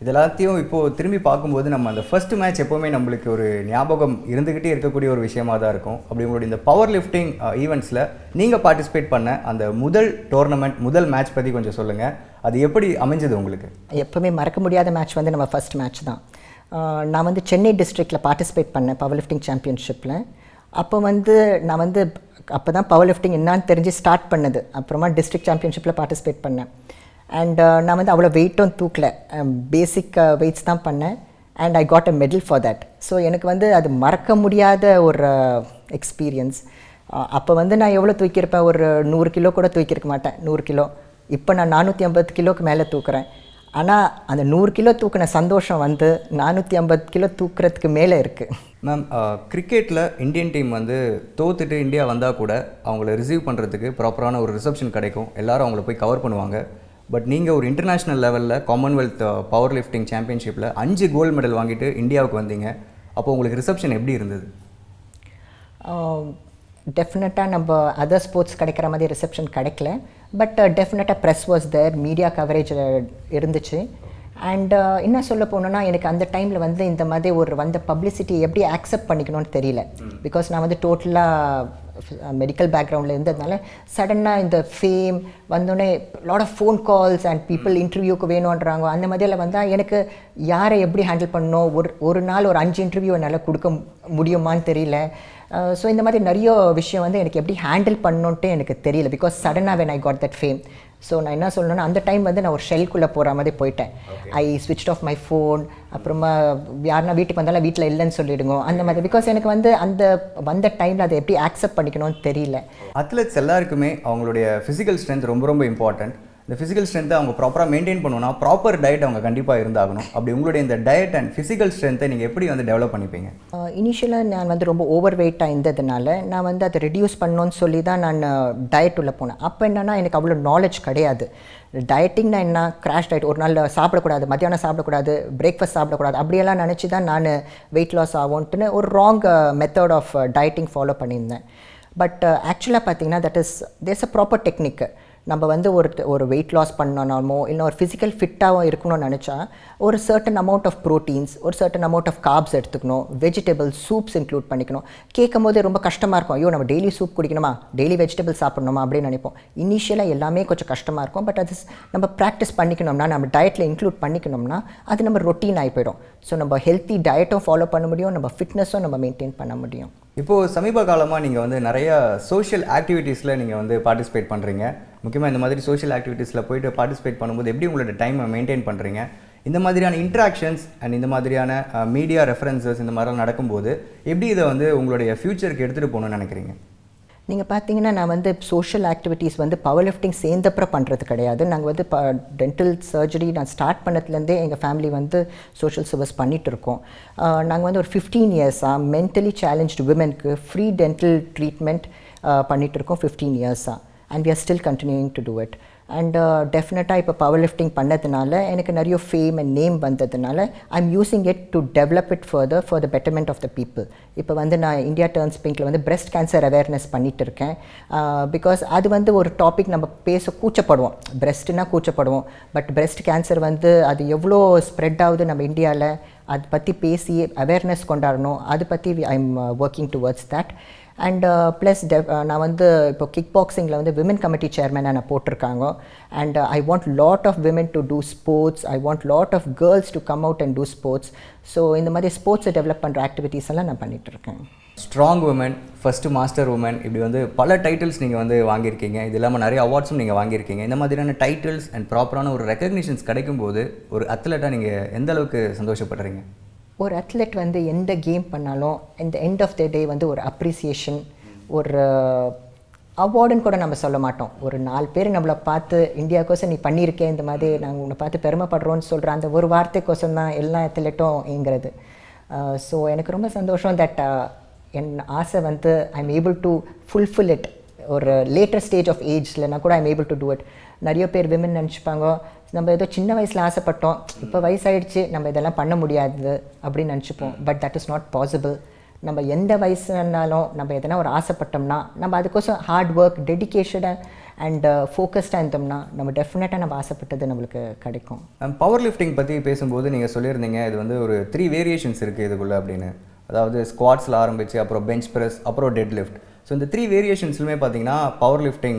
இது எல்லாத்தையும் இப்போது திரும்பி பார்க்கும்போது நம்ம அந்த ஃபர்ஸ்ட் மேட்ச் எப்போவுமே நம்மளுக்கு ஒரு ஞாபகம் இருந்துக்கிட்டே இருக்கக்கூடிய ஒரு விஷயமாக தான் இருக்கும். அப்படி உங்களுடைய இந்த பவர் லிஃப்டிங் ஈவெண்ட்ஸில் நீங்கள் பார்ட்டிசிபேட் பண்ண அந்த முதல் டோர்னமெண்ட், முதல் மேட்ச் பற்றி கொஞ்சம் சொல்லுங்கள். அது எப்படி அமைஞ்சது உங்களுக்கு? எப்போவுமே மறக்க முடியாத மேட்ச் வந்து நம்ம ஃபர்ஸ்ட் மேட்ச் தான். நான் வந்து சென்னை டிஸ்ட்ரிக்டில் பார்ட்டிசிபேட் பண்ணேன் பவர் லிஃப்டிங் சாம்பியன்ஷிப்பில். அப்போ வந்து நான் வந்து அப்போ தான் பவர் லிஃப்டிங் என்னான்னு தெரிஞ்சு ஸ்டார்ட் பண்ணது. அப்புறமா டிஸ்ட்ரிக்ட் சாம்பியன்ஷிப்பில் பார்ட்டிசிபேட் பண்ணேன். அண்ட் நான் வந்து அவ்வளோ வெயிட்டும் தூக்கல, பேசிக் வெயிட்ஸ் தான் பண்ணேன். And I got a medal for that. So எனக்கு வந்து அது மறக்க முடியாத ஒரு எக்ஸ்பீரியன்ஸ். அப்போ வந்து நான் எவ்வளோ தூக்கியிருப்பேன், ஒரு 100 கிலோ கூட தூக்கியிருக்க மாட்டேன். 100 கிலோ. இப்போ நான் 450 கிலோக்கு மேலே தூக்குறேன். ஆனால் அந்த 100 கிலோ தூக்கின சந்தோஷம் வந்து 450 கிலோ தூக்குறதுக்கு மேலே இருக்குது. மேம், கிரிக்கெட்டில் இந்தியன் டீம் வந்து தோத்துட்டு இந்தியா வந்தால் கூட அவங்கள ரிசீவ் பண்ணுறதுக்கு ப்ராப்பரான ஒரு ரிசப்ஷன் கிடைக்கும், எல்லோரும் அவங்கள போய் கவர் பண்ணுவாங்க. பட் நீங்கள் ஒரு இன்டர்நேஷ்னல் லெவலில் காமன்வெல்த் பவர் லிஃப்டிங் சாம்பியன்ஷிப்பில் 5 கோல்டு மெடல் வாங்கிட்டு இந்தியாவுக்கு வந்தீங்க. அப்போ உங்களுக்கு ரிசப்ஷன் எப்படி இருந்தது? டெஃபினட்டாக நம்ம அதர் ஸ்போர்ட்ஸ் கிடைக்கிற மாதிரி ரிசப்ஷன் கிடைக்கல. பட் டெஃபினட்டாக press was there, media coverage இருந்துச்சு. அண்ட் என்ன சொல்ல போனோன்னா எனக்கு அந்த டைமில் வந்து இந்த மாதிரி ஒரு வந்த பப்ளிசிட்டி எப்படி ஆக்செப்ட் பண்ணிக்கணும்னு தெரியல. பிகாஸ் நான் வந்து டோட்டலாக மெடிக்கல் பேக்ரவுண்டில் இருந்ததுனால சடனாக இந்த ஃபேம் வந்தோடனே lot of phone calls and people இன்டர்வியூக்கு வேணுன்றாங்க. அந்த மாதிரியில் வந்தால் எனக்கு யாரை எப்படி ஹேண்டில் பண்ணணும், ஒரு நாள் ஒரு 5 இன்டர்வியூ என்னால் கொடுக்க முடியுமான்னு தெரியல. ஸோ இந்த மாதிரி நிறைய விஷயம் வந்து எனக்கு எப்படி ஹேண்டில் பண்ணணுன்ட்டு எனக்கு தெரியல. பிகாஸ் சடனாக when I got that fame. So நான் என்ன சொல்லணுன்னா அந்த டைம் வந்து நான் ஒரு ஷெல்குள்ளே போகிற மாதிரி போயிட்டேன். ஐ ஸ்விட்ச் ஆஃப் மை ஃபோன். அப்புறமா யாருன்னா வீட்டுக்கு வந்தாலும் வீட்டில் இல்லைன்னு சொல்லிவிடுங்க அந்த மாதிரி. பிகாஸ் எனக்கு வந்து அந்த வந்த டைமில் அதை எப்படி ஆக்செப்ட் பண்ணிக்கணும்னு தெரியல. அத்லெட்ஸ் எல்லாருக்குமே அவங்களுடைய ஃபிசிக்கல் ஸ்ட்ரென்த் ரொம்ப ரொம்ப இம்பார்ட்டன்ட். இந்த ஃபிசிக்கல் ஸ்ட்ரென்த்தை அவங்க ப்ராப்பராக மெயின்டைன் பண்ணணும்னா ப்ராப்பர் டயட் அவங்க கண்டிப்பாக இருந்தாகணும். அப்படி உங்களுடைய இந்த டயட் அண்ட் ஃபிசிக்கல் ஸ்ட்ரென்த்தை நீங்கள் எப்படி வந்து டெவலப் பண்ணிப்பீங்க? இனிஷியலாக நான் வந்து ரொம்ப ஓவர் வெயிட்டாக இருந்ததுனால நான் வந்து அதை ரெடியூஸ் பண்ணணும்னு சொல்லி தான் நான் டயட் உள்ளே போனேன். அப்போ என்னென்னா எனக்கு அவ்வளோ நாலேஜ் கிடையாது. டயட்டிங்னா என்ன, கிராஷ் டயட், ஒரு நாள் சாப்பிடக்கூடாது, மத்தியானம் சாப்பிடக்கூடாது, பிரேக்ஃபாஸ்ட் சாப்பிடக்கூடாது, அப்படியெல்லாம் நினச்சி தான் நான் வெயிட் லாஸ் ஆகும்ட்டுன்னு ஒரு wrong method of dieting follow பண்ணியிருந்தேன். பட் ஆக்சுவலாக பார்த்தீங்கன்னா தேர்ஸ் அ ப்ராப்பர் டெக்னிக். நம்ம வந்து ஒரு வெயிட் லாஸ் பண்ணணுமோ இல்லை ஒரு ஃபிசிக்கல் ஃபிட்டாகவும் இருக்கணும்னு நினச்சா ஒரு சர்டன் அமௌண்ட் ஆஃப் ப்ரோட்டீன்ஸ், ஒரு சர்டன் அமௌண்ட் ஆஃப் கார்ப்ஸ் எடுத்துக்கணும், வெஜிடபிள்ஸ், சூப்ஸ் இன்க்ளூட் பண்ணிக்கணும். கேட்கும் போது ரொம்ப கஷ்டமாக இருக்கும், ஐயோ நம்ம டெய்லி சூப் குடிக்கணுமா, டெய்லி வெஜிடபிள்ஸ் சாப்பிடணுமா அப்படின்னு நினைப்போம். இனிஷியலாக எல்லாமே கொஞ்சம் கஷ்டமாக இருக்கும். பட் அது நம்ம ப்ராக்டிஸ் பண்ணிக்கணும்னா, நம்ம டயட்டில் இன்க்ளூட் பண்ணிக்கணும்னா அது நம்ம ரொட்டீன் ஆகி போயிடும். ஸோ நம்ம ஹெல்த்தி டயட்டும் ஃபாலோ பண்ண முடியும், நம்ம ஃபிட்னஸும் நம்ம மெயின்டைன் பண்ண முடியும். இப்போது சமீப காலமாக நீங்கள் வந்து நிறைய சோஷியல் ஆக்டிவிட்டீஸில் நீங்கள் வந்து பார்ட்டிசிபேட் பண்ணுறீங்க. முக்கியமாக இந்த மாதிரி சோஷியல் ஆக்டிவிட்டீஸில் போயிட்டு பார்ட்டிசிபேட் பண்ணும்போது எப்படி உங்களோட டைமை மெயின்டைன் பண்ணுறீங்க? இந்த மாதிரியான இன்ட்ராக்ஷன்ஸ் அண்ட் இந்த மாதிரியான மீடியா ரெஃபரன்சஸ் இந்த மாதிரிலாம் நடக்கும்போது எப்படி இதை வந்து உங்களுடைய ஃப்யூச்சருக்கு எடுத்துகிட்டு போகணும்னு நினைக்கிறீங்க? நீங்கள் பார்த்தீங்கன்னா நான் வந்து சோஷியல் ஆக்டிவிட்டீஸ் வந்து பவர் லிஃப்டிங் சேர்ந்தப்புறம் பண்ணுறது கிடையாது. நாங்கள் வந்து டென்டல் சர்ஜரி நான் ஸ்டார்ட் பண்ணதுலேருந்தே எங்கள் ஃபேமிலி வந்து சோஷியல் சர்வீஸ் பண்ணிகிட்ருக்கோம். நாங்கள் வந்து ஒரு 15 இயர்ஸாக மென்டலி சேலஞ்ச்டு விமென்க்கு ஃப்ரீ டென்டல் ட்ரீட்மெண்ட் பண்ணிகிட்ருக்கோம் 15 இயர்ஸாக. And we are still continuing to do it. And டெஃபினட்டாக இப்போ பவர் லிஃப்டிங் பண்ணதுனால எனக்கு நிறைய ஃபேம் அண்ட் நேம் வந்ததுனால I am using it to develop it further for the betterment of the people. இப்போ வந்து நான் இந்தியா டர்ன்ஸ் பிங்க்கில் வந்து பிரெஸ்ட் கேன்சர் அவேர்னஸ் பண்ணிகிட்டு இருக்கேன். பிகாஸ் அது வந்து ஒரு டாபிக் நம்ம பேச கூச்சப்படுவோம், பிரெஸ்ட்னா கூச்சப்படுவோம். பட் பிரெஸ்ட் கேன்சர் வந்து அது எவ்வளோ ஸ்ப்ரெட் ஆகுது நம்ம இந்தியாவில், அதை பற்றி பேசி அவேர்னஸ் கொண்டாடணும். அதை பற்றி I am working towards that. And plus நான் வந்து இப்போ கிக் பாக்ஸிங்கில் வந்து விமன் கமிட்டி சேர்மனாக நான் போட்டிருக்காங்க. And I want lot of women to do sports, I want lot of girls to come out and do sports. So இந்த மாதிரி ஸ்போர்ட்ஸை டெவலப் பண்ணுற ஆக்டிவிட்டீஸ் எல்லாம் நான் பண்ணிகிட்ருக்கேன். Strong woman, first master woman, இப்படி வந்து பல டைட்டில்ஸ் நீங்கள் வந்து வாங்கியிருக்கீங்க. இது இல்லாமல் நிறைய அவார்ட்ஸும் நீங்கள் வாங்கியிருக்கீங்க. இந்த மாதிரியான டைட்டில்ஸ் அண்ட் ப்ராப்பரான ஒரு ரெக்கக்னிஷன்ஸ் கிடைக்கும்போது ஒரு அத்லெட்டாக நீங்கள் எந்த அளவுக்கு சந்தோஷப்படுறீங்க? ஒரு அத்லெட் வந்து எந்த கேம் பண்ணாலும் இந்த எண்ட் ஆஃப் த டே வந்து ஒரு அப்ரிசியேஷன், ஒரு அவார்டுன்னு கூட நம்ம சொல்ல மாட்டோம். ஒரு 4 பேர் நம்மளை பார்த்து இந்தியாவுக்கோசம் நீ பண்ணியிருக்கேன், இந்த மாதிரி நாங்கள் உன்னை பார்த்து பெருமைப்படுறோன்னு சொல்கிற அந்த ஒரு வார்த்தைக்கோசம் தான் எல்லா அத்லெட்டும் ஏங்குறது. ஸோ எனக்கு ரொம்ப சந்தோஷம் தட் என் ஆசை வந்து I am able to fulfil it. ஒரு லேட்டர் ஸ்டேஜ் ஆஃப் ஏஜ்லனா கூட I am able to do it. நிறைய பேர் விமன் நினச்சிப்பாங்க, நம்ம ஏதோ சின்ன வயசில் ஆசைப்பட்டோம், இப்போ வயசாகிடுச்சு நம்ம இதெல்லாம் பண்ண முடியாது அப்படின்னு நினச்சிப்போம். But that is not possible. நம்ம எந்த வயசுனாலும் நம்ம எதனா ஒரு ஆசைப்பட்டோம்னா நம்ம அதுக்கோசம் ஹார்ட் ஒர்க், டெடிக்கேஷனாக அண்ட் ஃபோக்கஸ்டாக இருந்தோம்னா நம்ம டெஃபினட்டாக நம்ம ஆசைப்பட்டது நம்மளுக்கு கிடைக்கும். பவர் லிஃப்டிங் பற்றி பேசும்போது நீங்கள் சொல்லியிருந்தீங்க இது வந்து ஒரு 3 வேரியேஷன்ஸ் இருக்குது இதுக்குள்ளே அப்படின்னு. அதாவது ஸ்குவாட்ஸில் ஆரம்பித்து அப்புறம் பெஞ்ச் ப்ரெஸ் அப்புறம் டெட் லிஃப்ட். ஸோ இந்த 3 வேரியேஷன்ஸ்லுமே பார்த்தீங்கன்னா பவர் லிஃப்டிங்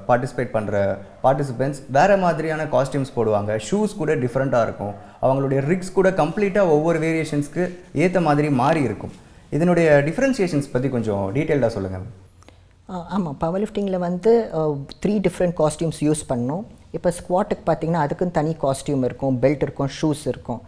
பார்ட்டிசிபேட் பண்ணுற பார்ட்டிசிபென்ட்ஸ் வேறு மாதிரியான காஸ்டியூம்ஸ் போடுவாங்க, ஷூஸ் கூட டிஃப்ரெண்ட்டாக இருக்கும், அவங்களுடைய ரிக்ஸ் கூட கம்ப்ளீட்டாக ஒவ்வொரு வேரியேஷன்ஸ்க்கு ஏற்ற மாதிரி மாறி இருக்கும். இதனுடைய டிஃப்ரென்சியேஷன்ஸ் பற்றி கொஞ்சம் டீட்டெயில்டாக சொல்லுங்கள். ஆமாம், பவர் லிஃப்டிங்கில் வந்து 3 டிஃப்ரெண்ட் காஸ்டியூம்ஸ் யூஸ் பண்ணோம். இப்போ ஸ்குவாட்டுக்கு பார்த்திங்கன்னா அதுக்குன்னு தனி காஸ்டியூம் இருக்கும், பெல்ட் இருக்கும், ஷூஸ் இருக்கும்.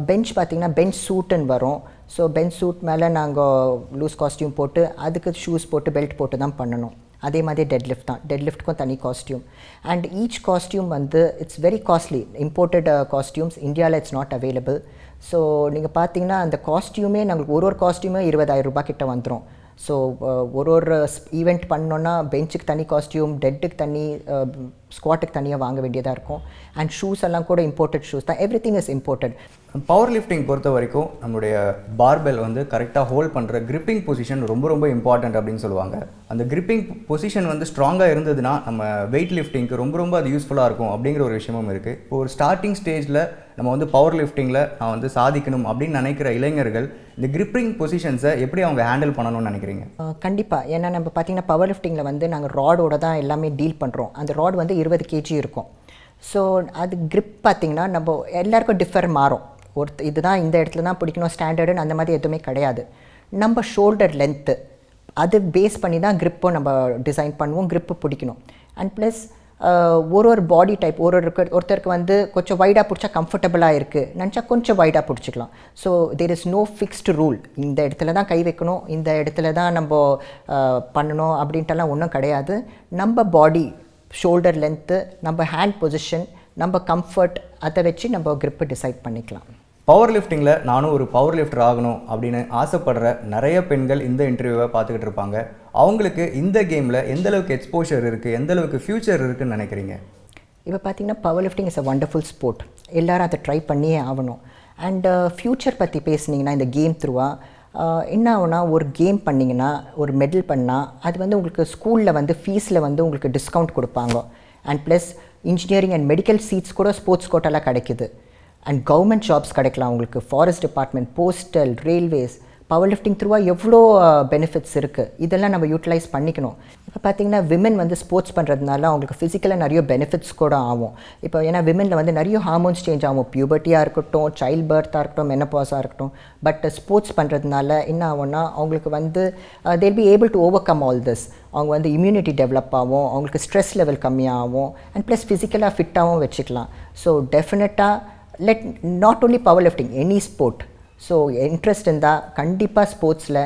பெஞ்ச் பார்த்திங்கன்னா பெஞ்ச் சூட்டுன்னு வரும். ஸோ பெஞ்ச் சூட் மேலே நாங்கள் லூஸ் காஸ்டியூம் போட்டு அதுக்கு ஷூஸ் போட்டு பெல்ட் போட்டு தான் பண்ணணும். அதே மாதிரி டெட் லிஃப்ட் தான், டெட் லிஃப்ட்டுக்கும் தனி காஸ்டியூம். அண்ட் ஈச் காஸ்டியூம் வந்து it's very costly. Imported costumes இந்தியாவில் இட்ஸ் நாட் அவைலபிள். ஸோ நீங்கள் பார்த்தீங்கன்னா அந்த காஸ்டியூமே நாங்களுக்கு ஒரு காஸ்டியூமே 20,000 ரூபாய் கிட்ட வந்துடும். ஸோ ஒரு ஈவெண்ட் பண்ணோன்னா பெஞ்சுக்கு தனி காஸ்டியூம், டெட்டுக்கு தனி, ஸ்குவாட்டுக்கு தனியாக வாங்க வேண்டியதாக இருக்கும். அண்ட் ஷூஸ் எல்லாம் கூட இம்போர்ட்டட் ஷூஸ் தான், every thing is imported. Power lifting பொறுத்த வரைக்கும் நம்மளுடைய பார்பெல் வந்து கரெக்டாக ஹோல்ட் பண்ணுற கிரிப்பிங் பொசிஷன் ரொம்ப ரொம்ப இம்பார்ட்டண்ட் அப்படின்னு சொல்லுவாங்க. அந்த கிரிப்பிங் பொசிஷன் வந்து ஸ்ட்ராங்காக இருந்ததுன்னா நம்ம வெயிட் லிஃப்டிங்க்கு ரொம்ப ரொம்ப அது யூஸ்ஃபுல்லாக இருக்கும் அப்படிங்கிற ஒரு விஷயமும் இருக்குது. இப்போ ஒரு ஸ்டார்டிங் ஸ்டேஜில் நம்ம வந்து பவர் லிஃப்டிங்கில் நான் வந்து சாதிக்கணும் அப்படின்னு நினைக்கிற இளைஞர்கள் இந்த கிரிப்பிங் பொசிஷன்ஸை எப்படி அவங்க ஹேண்டில் பண்ணணும்னு நினைக்கிறீங்க? கண்டிப்பாக. ஏன்னா நம்ம பார்த்திங்கன்னா பவர் லிஃப்டிங்கில் வந்து நாங்கள் ராடோட தான் எல்லாமே டீல் பண்ணுறோம். அந்த ராட் வந்து 20 kg இருக்கும். ஸோ அது கிரிப் பார்த்திங்கன்னா நம்ம எல்லாருக்கும் டிஃபர் மாறும். இதுதான் இந்த இடத்துல தான் பிடிக்கணும் ஸ்டாண்டர்டுன்னு அந்த மாதிரி எதுவுமே கிடையாது. நம்ம ஷோல்டர் லென்த்து அது பேஸ் பண்ணி தான் கிரிப்பும் நம்ம டிசைன் பண்ணுவோம், கிரிப்பு பிடிக்கணும். அண்ட் ப்ளஸ் ஒரு பாடி டைப் ஒருத்தருக்கு வந்து கொஞ்சம் வைடாக பிடிச்சா கம்ஃபர்டபுளாக இருக்குது நினச்சா கொஞ்சம் வைடாக பிடிச்சிக்கலாம். So there is no fixed rule, இந்த இடத்துல தான் கை வைக்கணும், இந்த இடத்துல தான் நம்ம பண்ணணும் அப்படின்ட்டுலாம் ஒன்றும் கிடையாது. நம்ம பாடி ஷோல்டர் லென்த்து, நம்ம ஹேண்ட் பொசிஷன், நம்ம கம்ஃபர்ட், அதை வச்சு நம்ம கிரிப்பை டிசைட் பண்ணிக்கலாம். பவர் லிஃப்டிங்கில் நானும் ஒரு பவர் லிஃப்டர் ஆகணும் அப்படின்னு ஆசைப்படுற நிறைய பெண்கள் இந்த இன்டர்வியூவை பார்த்துக்கிட்டு இருப்பாங்க. அவங்களுக்கு இந்த கேமில் எந்தளவுக்கு எக்ஸ்போஷர் இருக்குது, எந்தளவுக்கு ஃப்யூச்சர் இருக்குதுன்னு நினைக்கிறீங்க? இப்போ பார்த்தீங்கன்னா power lifting is a wonderful sport. எல்லோரும் அதை ட்ரை பண்ணியே ஆகணும். அண்ட் ஃப்யூச்சர் பற்றி பேசுனீங்கன்னா இந்த கேம் த்ரூவாக என்ன ஆகுனா, ஒரு கேம் பண்ணிங்கன்னா ஒரு மெடல் பண்ணால் அது வந்து உங்களுக்கு ஸ்கூலில் வந்து ஃபீஸில் வந்து உங்களுக்கு டிஸ்கவுண்ட் கொடுப்பாங்க. And plus engineering and medical seats கூட ஸ்போர்ட்ஸ் கோட்டாலாம் கிடைக்குது. அண்ட் கவர்மெண்ட் ஜாப்ஸ் கிடைக்கலாம் உங்களுக்கு, forest department, postal, railways, power lifting த்ரூவாக எவ்வளோ பெனிஃபிட்ஸ் இருக்குது. இதெல்லாம் நம்ம யூட்டிலைஸ் பண்ணிக்கணும். இப்போ பார்த்தீங்கன்னா விமன் வந்து ஸ்போர்ட்ஸ் பண்ணுறதுனால அவங்களுக்கு ஃபிசிக்கலாக நிறைய பெனிஃபிட்ஸ் கூட ஆகும். இப்போ ஏன்னா விமனில் வந்து நிறைய ஹார்மோன்ஸ் சேஞ்ச் ஆகும், பியூபர்ட்டியாக இருக்கட்டும், சைல்ட் பர்த்தாக இருக்கட்டும், மெனபாஸாக இருக்கட்டும். பட் ஸ்போர்ட்ஸ் பண்ணுறதுனால என்ன ஆகும்னா அவங்களுக்கு வந்து they'll be able to over come all this. அவங்க வந்து இம்யூனிட்டி டெவலப் ஆகும், அவங்களுக்கு ஸ்ட்ரெஸ் லெவல் கம்மியாகும், அண்ட் ப்ளஸ் ஃபிசிக்கலாக ஃபிட்டாகவும் வச்சுக்கலாம். ஸோ டெஃபினட்டாக let not only powerlifting, any sport. So interest இருந்தால் கண்டிப்பாக ஸ்போர்ட்ஸில்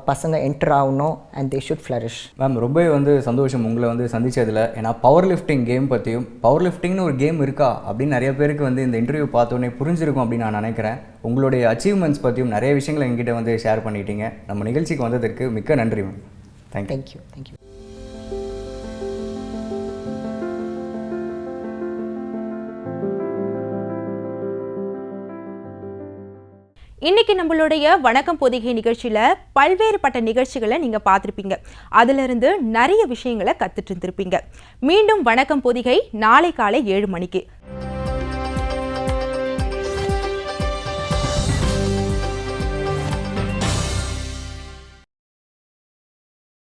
பசங்க என்டர் ஆகணும் and they should flourish. Ma'am ரொம்பவே வந்து சந்தோஷம் உங்களை வந்து சந்திச்சதில். ஏன்னா பவர் லிஃப்டிங் கேம் பற்றியும் பவர் லிஃப்டிங்னு ஒரு கேம் இருக்கா அப்படின்னு நிறைய பேருக்கு வந்து இந்த இன்டர்வியூ பார்த்தோன்னே புரிஞ்சிருக்கும் அப்படின்னு நான் நினைக்கிறேன். உங்களுடைய அச்சீவ்மெண்ட்ஸ் பற்றியும் நிறைய விஷயங்களை எங்கிட்ட வந்து ஷேர் பண்ணிட்டீங்க. நம்ம நிகழ்ச்சிக்கு வந்ததற்கு மிக்க நன்றி மேம். தேங்க்யூ. இன்னைக்கு நம்மளுடைய வணக்கம் பொதிகை நிகழ்ச்சியில் பல்வேறுபட்ட நிகழ்ச்சிகளை நீங்கள் பார்த்துருப்பீங்க. அதிலிருந்து நிறைய விஷயங்களை கற்றுட்டு இருந்திருப்பீங்க. மீண்டும் வணக்கம் பொதிகை நாளை காலை 7 மணிக்கு.